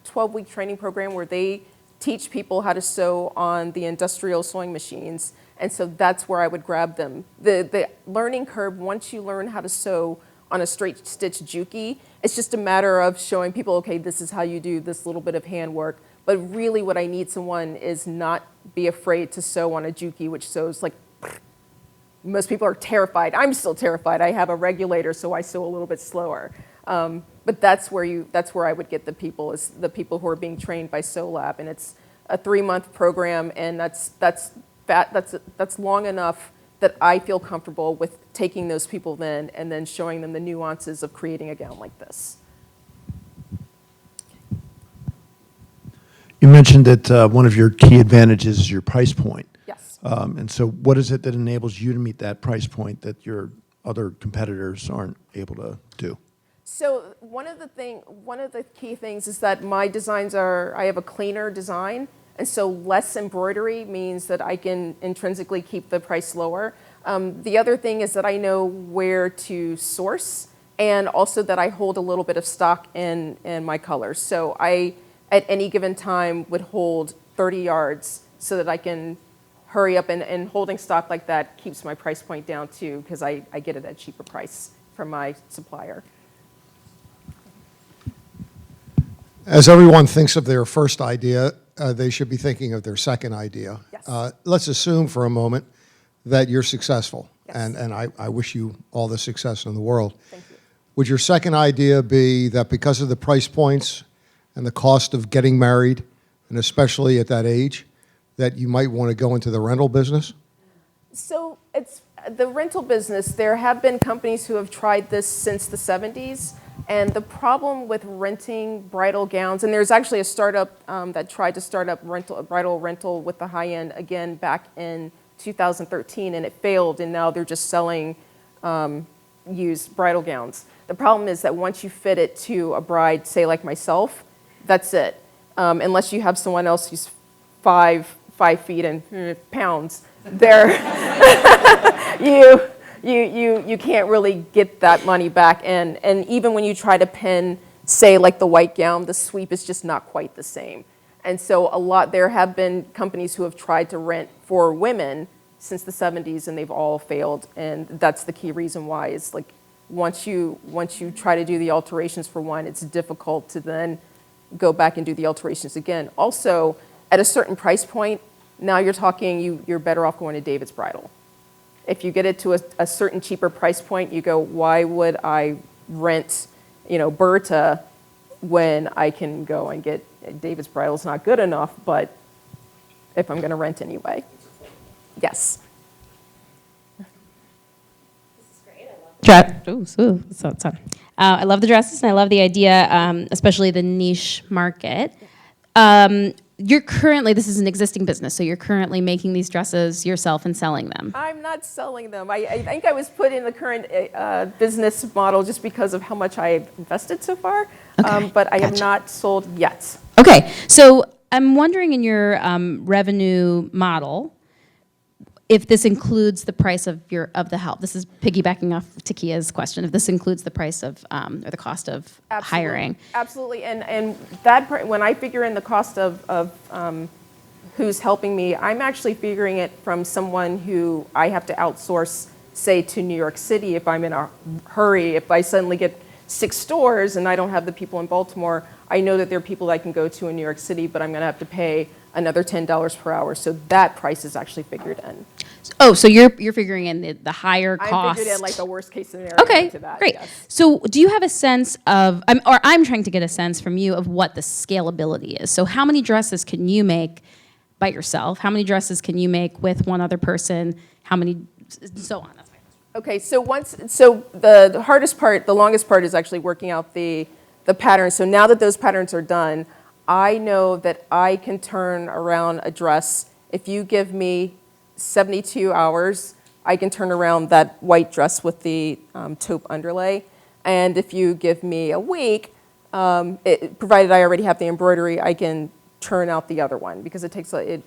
12-week training program where they teach people how to sew on the industrial sewing machines, and so that's where I would grab them. The learning curve, once you learn how to sew on a straight stitch Juki, it's just a matter of showing people, okay, this is how you do this little bit of handwork. But really what I need someone is not be afraid to sew on a Juki, which sews like, most people are terrified. I'm still terrified. I have a regulator, so I sew a little bit slower. But that's where I would get the people, is the people who are being trained by SoLab, and it's a 3-month program, and that's long enough that I feel comfortable with taking those people then and then showing them the nuances of creating a gown like this. You mentioned that one of your key advantages is your price point. Yes. And so what is it that enables you to meet that price point that your other competitors aren't able to do? So one of the key things is that my designs I have a cleaner design, and so less embroidery means that I can intrinsically keep the price lower. The other thing is that I know where to source, and also that I hold a little bit of stock in my colors. So I, at any given time, would hold 30 yards so that I can hurry up, and holding stock like that keeps my price point down too, because I get it at a cheaper price from my supplier. As everyone thinks of their first idea, they should be thinking of their second idea. Yes. Let's assume for a moment that you're successful, Yes. and I wish you all the success in the world. Thank you. Would your second idea be that because of the price points and the cost of getting married, and especially at that age, that you might want to go into the rental business? So it's the rental business. There have been companies who have tried this since the 70s. And the problem with renting bridal gowns, and there's actually a startup that tried to start up bridal rental with the high end again back in 2013, and it failed, and now they're just selling used bridal gowns. The problem is that once you fit it to a bride, say like myself, that's it. Unless you have someone else who's 5 feet and pounds, there you can't really get that money back in. And even when you try to pin, say like the white gown, the sweep is just not quite the same. And so there have been companies who have tried to rent for women since the 70s, and they've all failed. And that's the key reason why is like once you try to do the alterations for one, it's difficult to then go back and do the alterations again. Also, at a certain price point, now you're talking you're better off going to David's Bridal. If you get it to a certain cheaper price point, you go, why would I rent, Berta when I can go and get David's Bridal's not good enough, but if I'm going to rent anyway. Yes. I love the dresses, and I love the idea, especially the niche market. This is an existing business, so you're currently making these dresses yourself and selling them. I'm not selling them. I think I was put in the current business model just because of how much I've invested so far, Okay, but I have gotcha. not sold yet. Okay, so I'm wondering in your revenue model, if this includes the price of the help. This is piggybacking off Takia's question. If this includes the price of or the cost of hiring. Absolutely, and that when I figure in the cost of who's helping me, I'm actually figuring it from someone who I have to outsource, say to New York City if I'm in a hurry. If I suddenly get 6 stores and I don't have the people in Baltimore, I know that there are people I can go to in New York City, but I'm going to have to pay another $10 per hour. So that price is actually figured in. Oh, so you're figuring in the higher cost. I figured in like the worst case scenario Okay, to that. great. Yes. So do you have a sense of, or I'm trying to get a sense from you of what the scalability is. So how many dresses can you make by yourself? How many dresses can you make with one other person? How many, so on. That's fine. Okay, so the hardest part, the longest part is actually working out the patterns. So now that those patterns are done, I know that I can turn around a dress. If you give me 72 hours, I can turn around that white dress with the taupe underlay. And if you give me a week, provided I already have the embroidery, I can turn out the other one because it takes a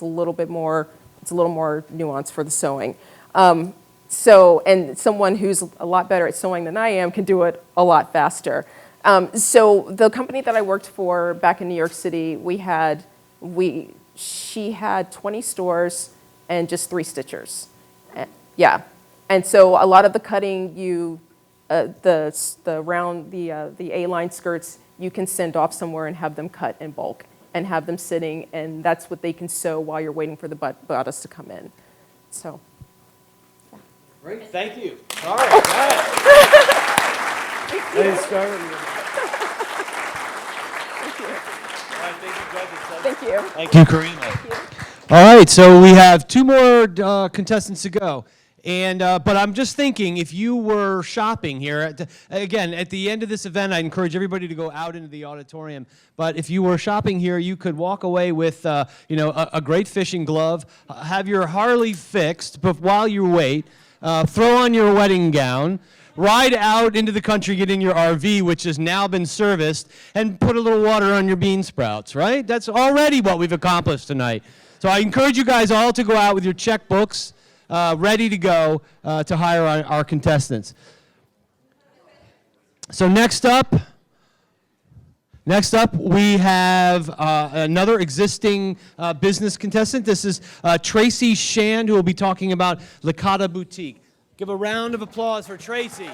little bit more, it's a little more nuance for the sewing. And someone who's a lot better at sewing than I am can do it a lot faster. So the company that I worked for back in New York City, she had 20 stores and just 3 stitchers. Yeah, and so a lot of the cutting, the A-line skirts, you can send off somewhere and have them cut in bulk and have them sitting, and that's what they can sew while you're waiting for the bodice to come in. So. Yeah. Great, thank you. All right, Thank you. Thank you, Karina. Thank you. All right, so we have 2 more contestants to go. And but I'm just thinking, if you were shopping here, again, at the end of this event, I encourage everybody to go out into the auditorium. But if you were shopping here, you could walk away with, a great fishing glove, have your Harley fixed, but while you wait, throw on your wedding gown, ride out into the country, get in your RV, which has now been serviced, and put a little water on your bean sprouts, right? That's already what we've accomplished tonight. So I encourage you guys all to go out with your checkbooks ready to go to hire our contestants. So next up we have another existing business contestant. This is Tracy Shand, who will be talking about Licata Boutique. Give a round of applause for Tracy.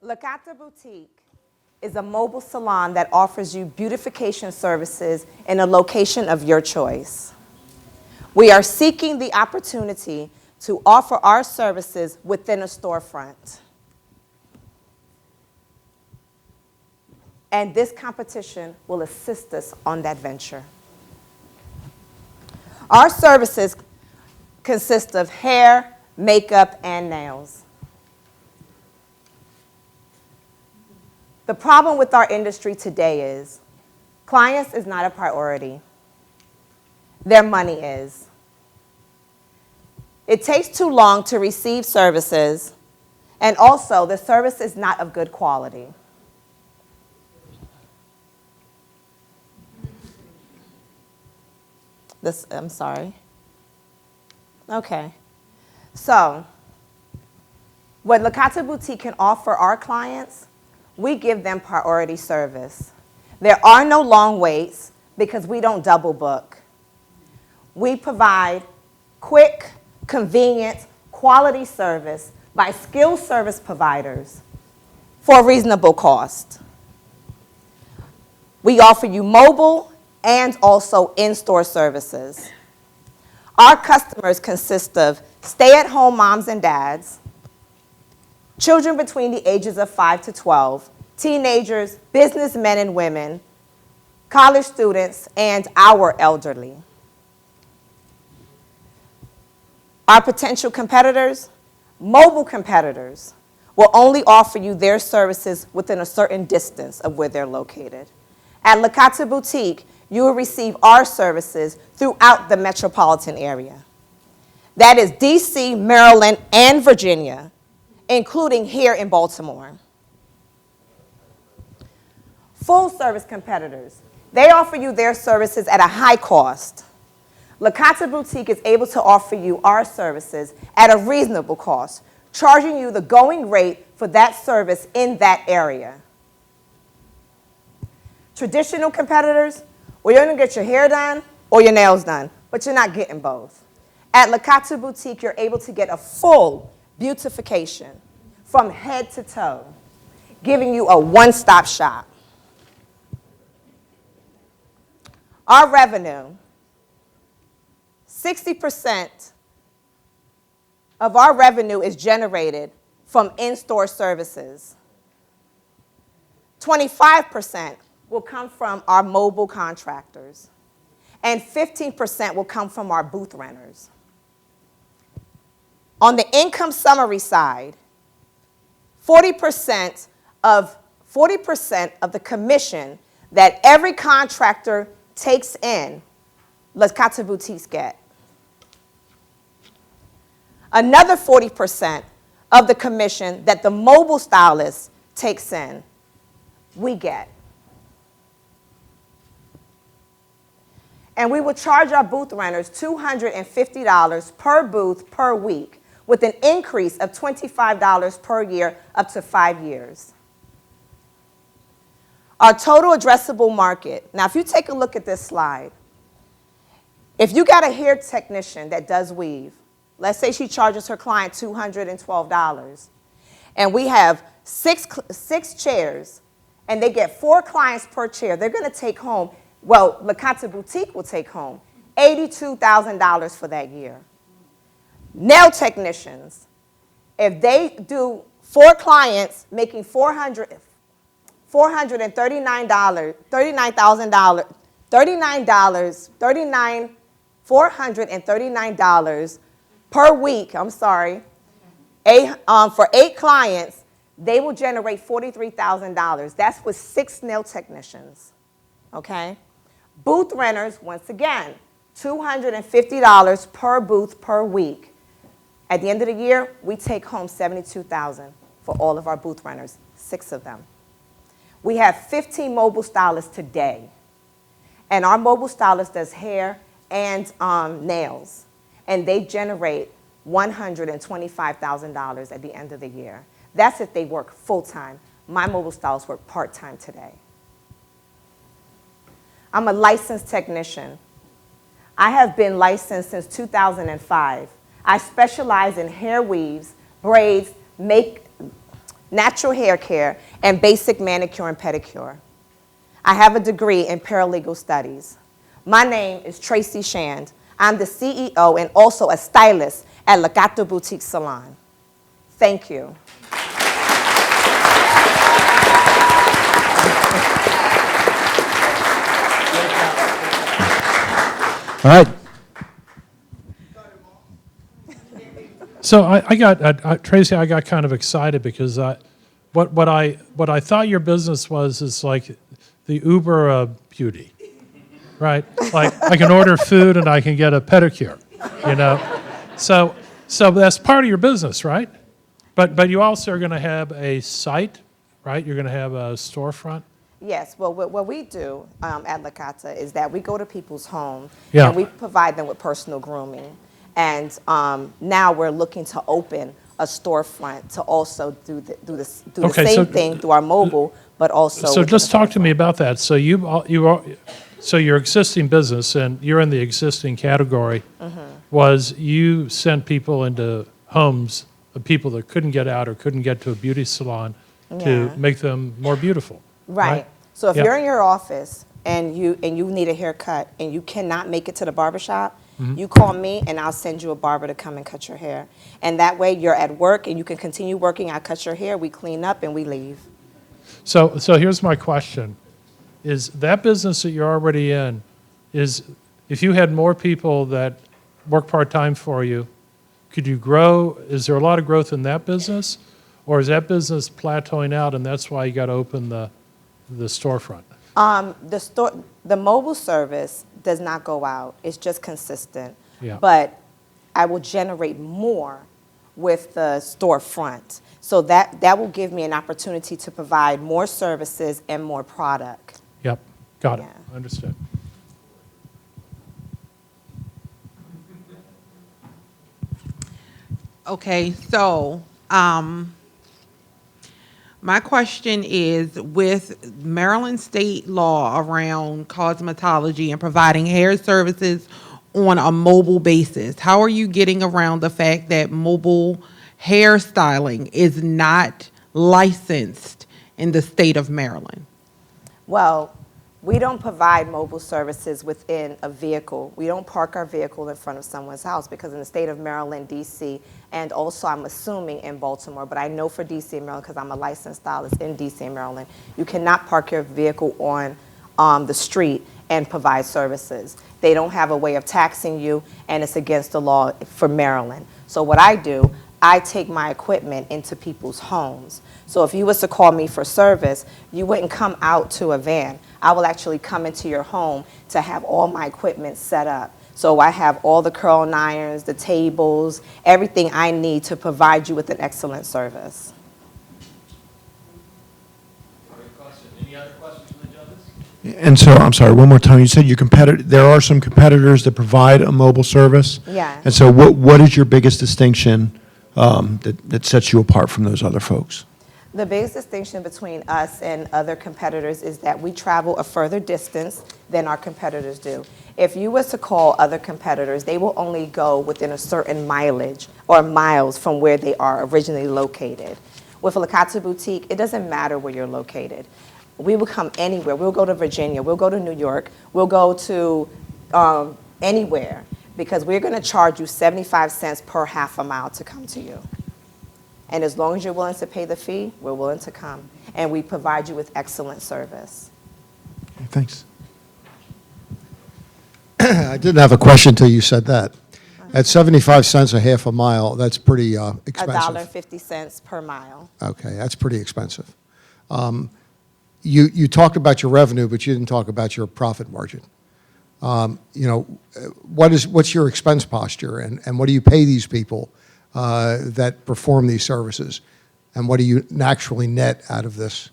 Licata Boutique is a mobile salon that offers you beautification services in a location of your choice. We are seeking the opportunity to offer our services within a storefront. And this competition will assist us on that venture. Our services consist of hair, makeup, and nails. The problem with our industry today is clients is not a priority. Their money is. It takes too long to receive services, and also the service is not of good quality. I'm sorry. Okay. So, what Licata Boutique can offer our clients, we give them priority service. There are no long waits because we don't double book. We provide quick, convenient, quality service by skilled service providers for a reasonable cost. We offer you mobile and also in-store services. Our customers consist of stay-at-home moms and dads, children between the ages of 5 to 12, teenagers, businessmen and women, college students, and our elderly. Our potential competitors, mobile competitors, will only offer you their services within a certain distance of where they're located. At Licata Boutique, you will receive our services throughout the metropolitan area. That is DC, Maryland, and Virginia, including here in Baltimore. Full service competitors, they offer you their services at a high cost. Licata Boutique is able to offer you our services at a reasonable cost, charging you the going rate for that service in that area. Traditional competitors, well, you're going to get your hair done or your nails done, but you're not getting both. At Licata Boutique, you're able to get a full beautification from head to toe, giving you a one-stop shop. Our revenue, 60% of our revenue is generated from in-store services. 25% will come from our mobile contractors, and 15% will come from our booth renters. On the income summary side, 40% of the commission that every contractor takes in, Licata Boutiques get. Another 40% of the commission that the mobile stylist takes in, we get. And we will charge our booth renters $250 per booth per week, with an increase of $25 per year up to 5 years. Our total addressable market. Now, if you take a look at this slide, if you got a hair technician that does weave, let's say she charges her client $212, and we have six chairs, and they get 4 clients per chair, they're going to take home, well, Licata Boutique will take home $82,000 for that year. Nail technicians, if they do 4 clients making $439 per week, for 8 clients, they will generate $43,000. That's with 6 nail technicians, okay? Booth renters, once again, $250 per booth per week. At the end of the year, we take home $72,000 for all of our booth renters, 6 of them. We have 15 mobile stylists today, and our mobile stylist does hair and nails, and they generate $125,000 at the end of the year. That's if they work full-time. My mobile stylists work part-time today. I'm a licensed technician. I have been licensed since 2005. I specialize in hair weaves, braids, natural hair care, and basic manicure and pedicure. I have a degree in paralegal studies. My name is Tracy Shand. I'm the CEO and also a stylist at La Gato Boutique Salon. Thank you. All right. So I got Tracy. I got kind of excited because what I thought your business was is like the Uber of beauty, right? Like I can order food and I can get a pedicure, you know. So that's part of your business, right? But you also are going to have a site, right? You're going to have a storefront. Yes, well, what we do at La Cata is that we go to people's homes Yeah. and we provide them with personal grooming. And now we're looking to open a storefront to also do the Okay, same so- thing through our mobile, but also. So within just the talk to me about that. So so your existing business, and you're in the existing category, was you sent people into homes of people that couldn't get out or couldn't get to a beauty salon to Yeah. make them more beautiful. Right. So if Yeah. you're in your office and you need a haircut and you cannot make it to the barbershop, you call me and I'll send you a barber to come and cut your hair. And that way you're at work and you can continue working. I cut your hair, we clean up, and we leave. So here's my question. Is that business that you're already in, is if you had more people that work part-time for you, could you grow? Is there a lot of growth in that business? Or is that business plateauing out and that's why you got to open the storefront? The mobile service does not go out. It's just consistent. Yeah. But I will generate more with the storefront. So that will give me an opportunity to provide more services and more product. Yep, got it, Yeah. understood. Okay, so my question is, with Maryland state law around cosmetology and providing hair services on a mobile basis, how are you getting around the fact that mobile hairstyling is not licensed in the state of Maryland? Well, we don't provide mobile services within a vehicle. We don't park our vehicle in front of someone's house because in the state of Maryland, D.C., and also I'm assuming in Baltimore, but I know for D.C. and Maryland because I'm a licensed stylist in D.C. and Maryland, you cannot park your vehicle on the street and provide services. They don't have a way of taxing you, and it's against the law for Maryland. So what I do, I take my equipment into people's homes. So if you was to call me for service, you wouldn't come out to a van. I will actually come into your home to have all my equipment set up. So I have all the curling irons, the tables, everything I need to provide you with an excellent service. Any other questions from the judges? And so, I'm sorry, one more time. You said there are some competitors that provide a mobile service? Yeah. And so what is your biggest distinction that sets you apart from those other folks? The biggest distinction between us and other competitors is that we travel a further distance than our competitors do. If you was to call other competitors, they will only go within a certain mileage or miles from where they are originally located. With La Cata Boutique, it doesn't matter where you're located. We will come anywhere. We'll go to Virginia. We'll go to New York. We'll go to anywhere because we're going to charge you 75 cents per half a mile to come to you. And as long as you're willing to pay the fee, we're willing to come. And we provide you with excellent service. Okay, thanks. I didn't have a question until you said that. At 75 cents a half a mile, that's pretty expensive. $1.50 per mile. Okay, that's pretty expensive. You talked about your revenue, but you didn't talk about your profit margin. What's your expense posture, and what do you pay these people that perform these services, and what do you naturally net out of this,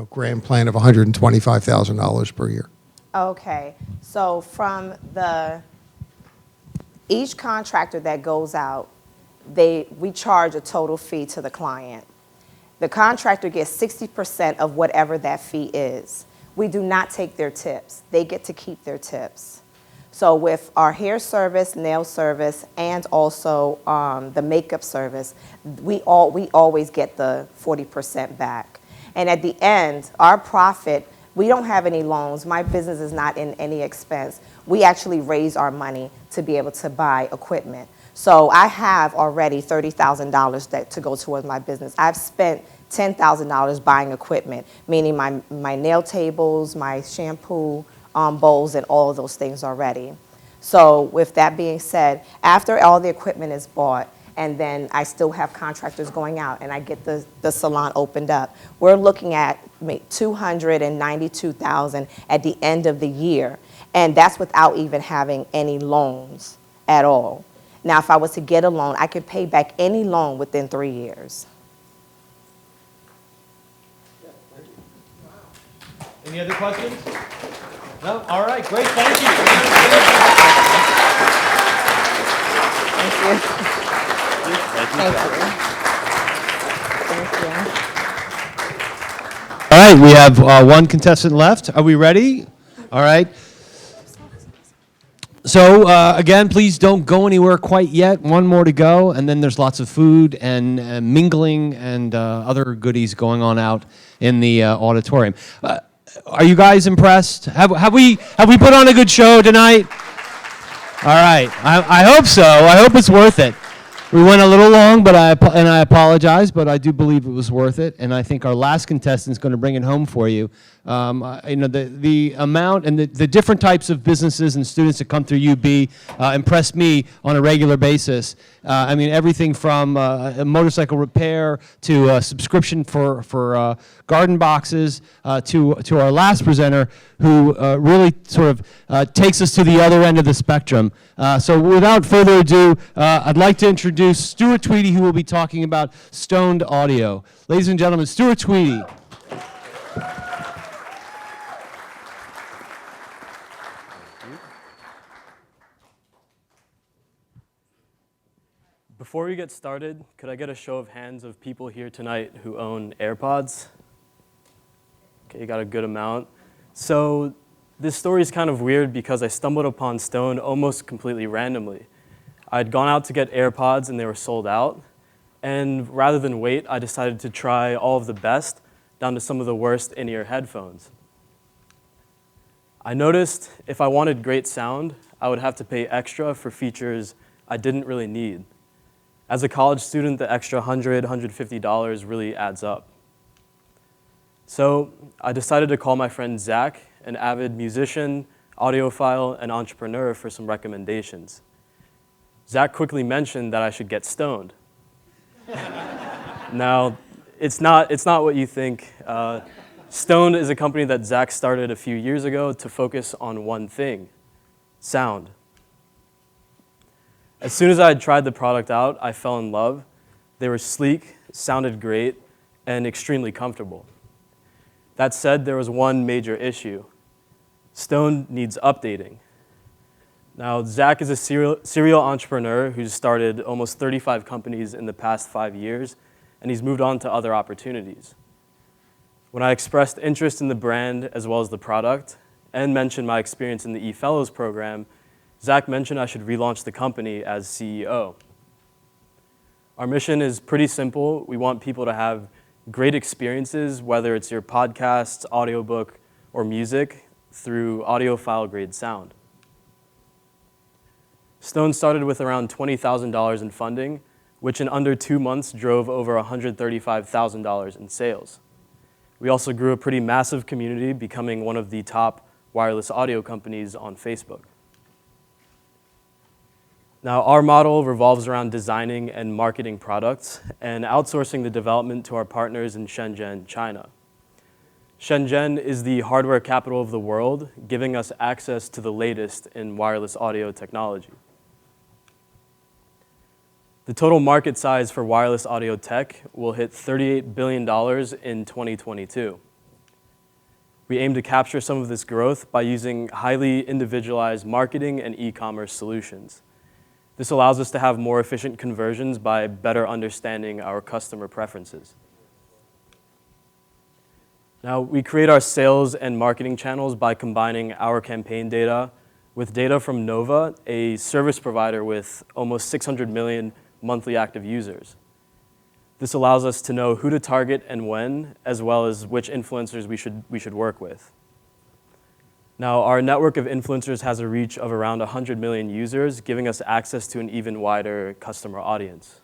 grand plan of $125,000 per year? Okay, so from each contractor that goes out, we charge a total fee to the client. The contractor gets 60% of whatever that fee is. We do not take their tips. They get to keep their tips. So with our hair service, nail service, and also the makeup service, we always get the 40% back. And at the end, our profit, we don't have any loans. My business is not in any expense. We actually raise our money to be able to buy equipment. So I have already $30,000 to go towards my business. I've spent $10,000 buying equipment, meaning my nail tables, my shampoo bowls, and all of those things already. So with that being said, after all the equipment is bought, and then I still have contractors going out, and I get the salon opened up, we're looking at $292,000 at the end of the year, and that's without even having any loans at all. Now, if I was to get a loan, I could pay back any loan within 3 years. Any other questions? No? All right, great, thank you. Thank you. Thank you. All right, we have one contestant left. Are we ready? All right. So again, please don't go anywhere quite yet. One more to go, and then there's lots of food and mingling and other goodies going on out in the auditorium. Are you guys impressed? Have we put on a good show tonight? All right, I hope so. I hope it's worth it. We went a little long, but I apologize, but I do believe it was worth it, and I think our last contestant is going to bring it home for you. You know, the amount and the different types of businesses and students that come through UB impress me on a regular basis. I mean, everything from a motorcycle repair to a subscription for garden boxes to our last presenter, who really sort of takes us to the other end of the spectrum. So without further ado, I'd like to introduce Stuart Tweedy, who will be talking about stoned audio. Ladies and gentlemen, Stuart Tweedy. Before we get started, could I get a show of hands of people here tonight who own AirPods? Okay, you got a good amount. So this story is kind of weird because I stumbled upon Stone almost completely randomly. I'd gone out to get AirPods and they were sold out. And rather than wait, I decided to try all of the best down to some of the worst in-ear headphones. I noticed if I wanted great sound, I would have to pay extra for features I didn't really need. As a college student, the extra $100, $150 really adds up. So I decided to call my friend Zach, an avid musician, audiophile, and entrepreneur, for some recommendations. Zach quickly mentioned that I should get stoned. Now, it's not what you think. Stoned is a company that Zach started a few years ago to focus on one thing: sound. As soon as I had tried the product out, I fell in love. They were sleek, sounded great, and extremely comfortable. That said, there was one major issue. Stone needs updating. Now, Zach is a serial entrepreneur who's started almost 35 companies in the past 5 years, and he's moved on to other opportunities. When I expressed interest in the brand as well as the product, and mentioned my experience in the eFellows program, Zach mentioned I should relaunch the company as CEO. Our mission is pretty simple. We want people to have great experiences, whether it's your podcasts, audiobook, or music, through audiophile-grade sound. Stone started with around $20,000 in funding, which in under 2 months drove over $135,000 in sales. We also grew a pretty massive community, becoming one of the top wireless audio companies on Facebook. Now, our model revolves around designing and marketing products and outsourcing the development to our partners in Shenzhen, China. Shenzhen is the hardware capital of the world, giving us access to the latest in wireless audio technology. The total market size for wireless audio tech will hit $38 billion in 2022. We aim to capture some of this growth by using highly individualized marketing and e-commerce solutions. This allows us to have more efficient conversions by better understanding our customer preferences. Now, we create our sales and marketing channels by combining our campaign data with data from Nova, a service provider with almost 600 million monthly active users. This allows us to know who to target and when, as well as which influencers we should work with. Now, our network of influencers has a reach of around 100 million users, giving us access to an even wider customer audience.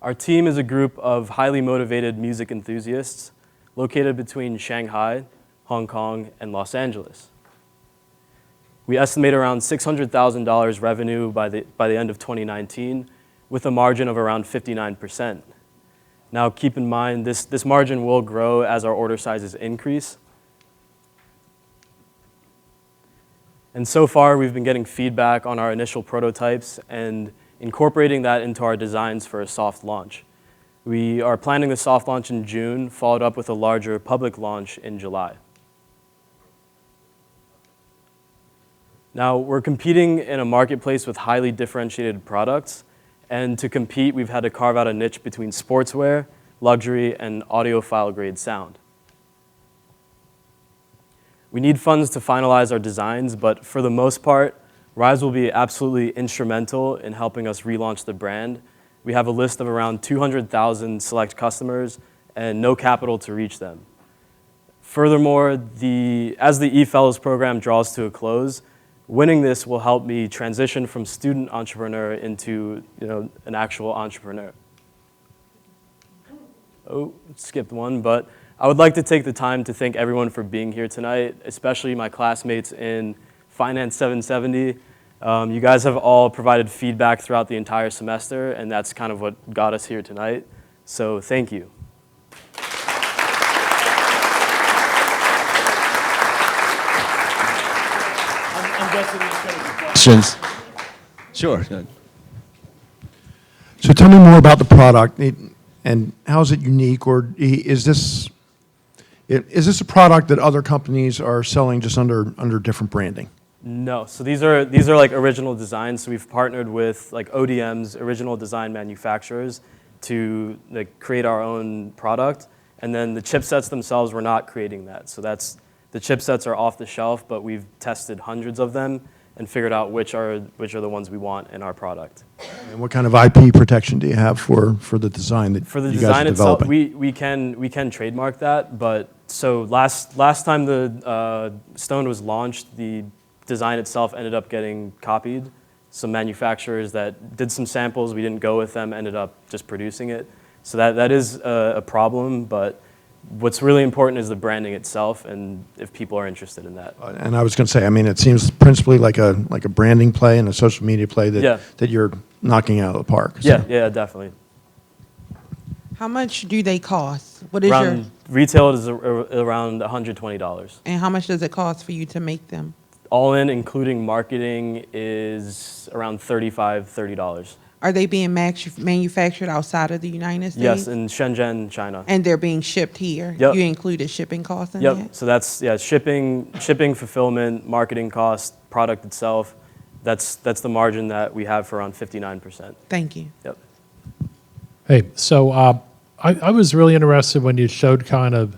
Our team is a group of highly motivated music enthusiasts located between Shanghai, Hong Kong, and Los Angeles. We estimate around $600,000 revenue by the end of 2019, with a margin of around 59%. Now, keep in mind, this margin will grow as our order sizes increase. And so far, we've been getting feedback on our initial prototypes and incorporating that into our designs for a soft launch. We are planning the soft launch in June, followed up with a larger public launch in July. Now, we're competing in a marketplace with highly differentiated products, and to compete, we've had to carve out a niche between sportswear, luxury, and audiophile-grade sound. We need funds to finalize our designs, but for the most part, Rise will be absolutely instrumental in helping us relaunch the brand. We have a list of around 200,000 select customers and no capital to reach them. Furthermore, as the eFellows program draws to a close, winning this will help me transition from student entrepreneur into an actual entrepreneur. Oh, skipped one, but I would like to take the time to thank everyone for being here tonight, especially my classmates in Finance 770. You guys have all provided feedback throughout the entire semester, and that's kind of what got us here tonight. So thank you. I'm guessing there's going to be questions. Sure. So tell me more about the product, and how is it unique, or is this a product that other companies are selling just under different branding? No, so these are like original designs. So we've partnered with like ODMs, original design manufacturers, to create our own product. And then the chipsets themselves, we're not creating that. So the chipsets are off the shelf, but we've tested hundreds of them and figured out which are the ones we want in our product. And what kind of IP protection do you have for the design that you guys are developing? For the design itself, we can trademark that. But so last time the Stone was launched, the design itself ended up getting copied. Some manufacturers that did some samples, we didn't go with them, ended up just producing it. So that is a problem, but what's really important is the branding itself, and if people are interested in that. And I was going to say, I mean, it seems principally like a branding play and a social media play that you're knocking out of the park. So. Yeah, definitely. How much do they cost? What is retail is around $120. And how much does it cost for you to make them? All in, including marketing, is around $30. Are they being manufactured outside of the United States? Yes, in Shenzhen, China. And they're being shipped here? Yep. You included shipping costs in that? Yep, so that's, shipping, fulfillment, marketing cost, product itself. That's the margin that we have for around 59%. Thank you. Yep. Hey, so I was really interested when you showed kind of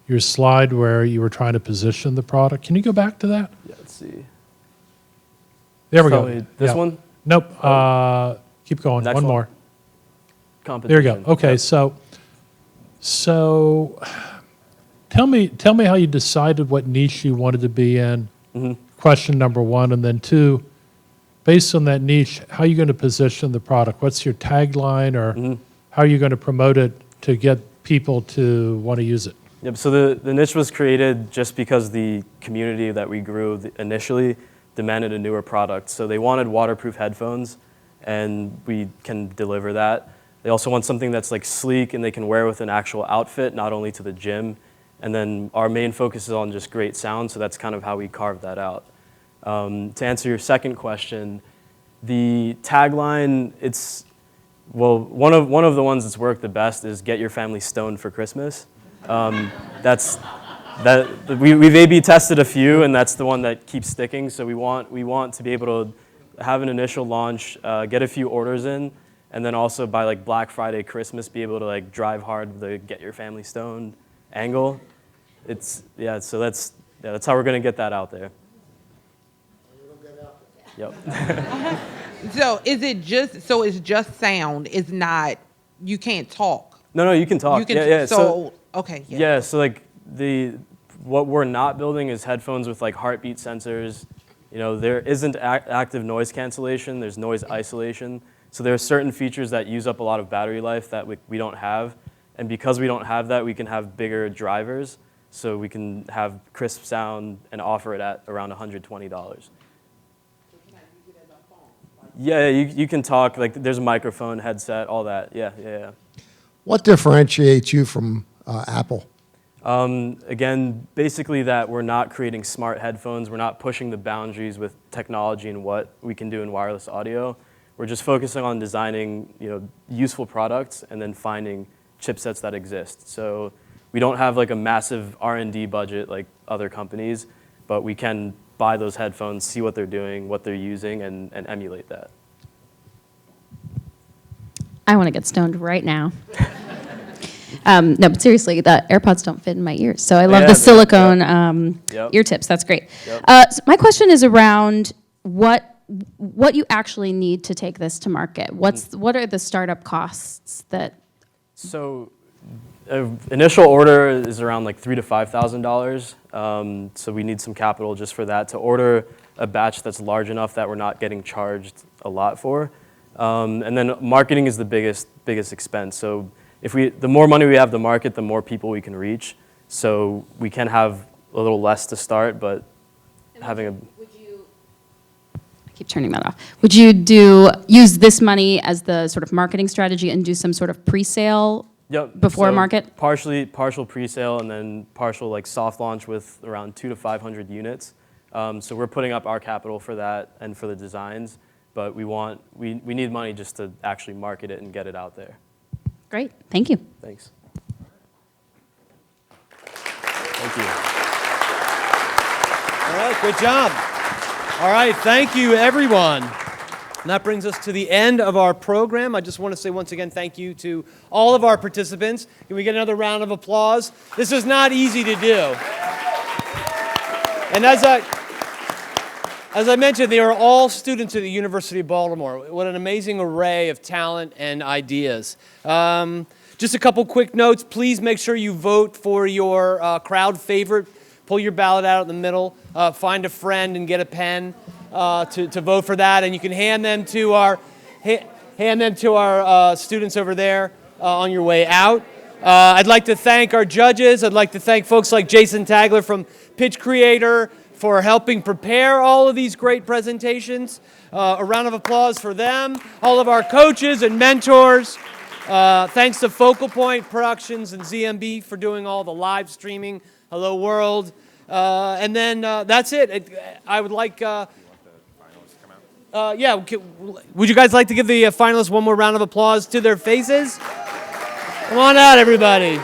your slide where you were trying to position the product. Can you go back to that? Yeah, let's see. There we go. This one? Nope. Keep going. Next One more. Competition. There you go. Okay, Yep. so tell me how you decided what niche you wanted to be in. Mm-hmm. Question number one, and then two, based on that niche, how are you going to position the product? What's your tagline, or how are you going to promote it to get people to want to use it? Yep, so the niche was created just because the community that we grew initially demanded a newer product. So they wanted waterproof headphones, and we can deliver that. They also want something that's like sleek and they can wear with an actual outfit, not only to the gym. And then our main focus is on just great sound, so that's kind of how we carved that out. To answer your second question, the tagline, one of the ones that's worked the best is "Get your family stoned for Christmas." We've A/B tested a few, and that's the one that keeps sticking. So we want to be able to have an initial launch, get a few orders in, and then also by like Black Friday, Christmas, be able to like drive hard the "Get your family stoned" angle. So that's how we're gonna get that out there. Yep. So it's just sound? It's not, you can't talk? No, you can talk. You can, yeah. So okay. Yeah. So like what we're not building is headphones with like heartbeat sensors. You know, there isn't active noise cancellation, there's noise isolation. So there are certain features that use up a lot of battery life that we don't have. And because we don't have that, we can have bigger drivers. So we can have crisp sound and offer it at around $120. Yeah, you can talk, like there's a microphone, headset, all that. Yeah. What differentiates you from Apple? Again, basically that we're not creating smart headphones. We're not pushing the boundaries with technology and what we can do in wireless audio. We're just focusing on designing, useful products and then finding chipsets that exist. So we don't have like a massive R&D budget like other companies, but we can buy those headphones, see what they're doing, what they're using, and emulate that. I want to get stoned right now. No, but seriously, the AirPods don't fit in my ears. So I love the silicone ear tips. That's great. Yep. So my question is around what you actually need to take this to market. What are the startup costs that? So initial order is around like $3,000 to $5,000. So we need some capital just for that to order a batch that's large enough that we're not getting charged a lot for. And then marketing is the biggest expense. So the more money we have to market, the more people we can reach. So we can have a little less to start, but having a... I keep turning that off. Would you use this money as the sort of marketing strategy and do some sort of pre-sale before market? Partial pre-sale and then partial like soft launch with around 200 to 500 units. So we're putting up our capital for that and for the designs, but we need money just to actually market it and get it out there. Great, thank you. Thanks. Thank you. All right, good job. All right, thank you, everyone. And that brings us to the end of our program. I just want to say once again thank you to all of our participants. Can we get another round of applause? This is not easy to do. And as I mentioned, they are all students at the University of Baltimore. What an amazing array of talent and ideas. Just a couple quick notes. Please make sure you vote for your crowd favorite. Pull your ballot out in the middle. Find a friend and get a pen to vote for that. And you can hand them to our students over there on your way out. I'd like to thank our judges. I'd like to thank folks like Jason Tagler from Pitch Creator for helping prepare all of these great presentations. A round of applause for them. All of our coaches and mentors. Thanks to Focal Point Productions and ZMB for doing all the live streaming. Hello World. And then that's it. I would like... would you guys like to give the finalists one more round of applause to their faces? Come on out, everybody.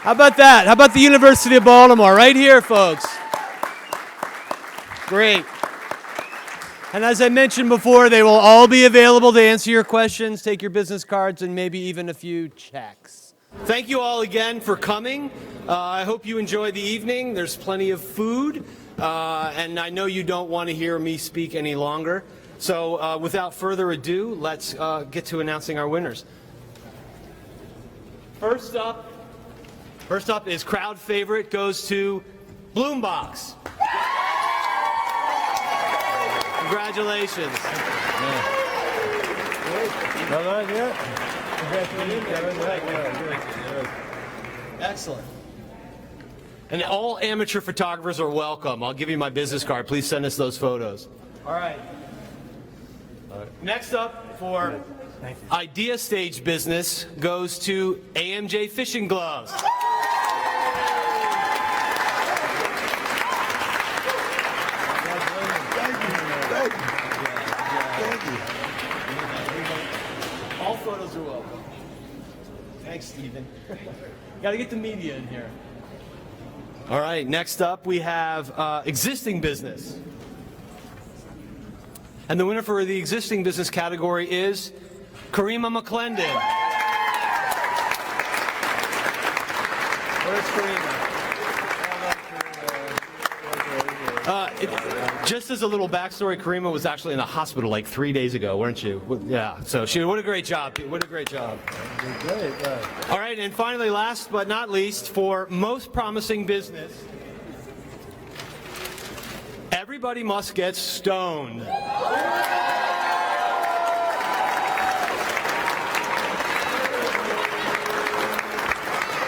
How about that? How about the University of Baltimore? Right here, folks. Great. And as I mentioned before, they will all be available to answer your questions, take your business cards, and maybe even a few checks. Thank you all again for coming. I hope you enjoy the evening. There's plenty of food, and I know you don't want to hear me speak any longer. So without further ado, let's get to announcing our winners. First up is crowd favorite goes to Bloombox. Congratulations. Excellent. And all amateur photographers are welcome. I'll give you my business card. Please send us those photos. All right. Next up for Idea Stage Business goes to AMJ Fishing Gloves. All photos are welcome. Thanks, Stephen. Got to get the media in here. All right, next up we have Existing Business. And the winner for the Existing Business category is Karima McClendon. Where's Karima? Just as a little backstory, Karima was actually in the hospital like 3 days ago, weren't you? Yeah, so what a great job. What a great job. Great. All right, and finally, last but not least, for most promising business, everybody must get stoned.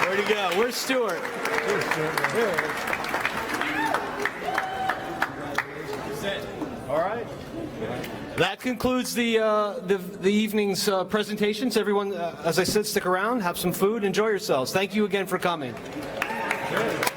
Where'd he go? Where's Stuart? Here's Stuart. Here. All right. That concludes the evening's presentations. Everyone, as I said, stick around, have some food, enjoy yourselves. Thank you again for coming. Good.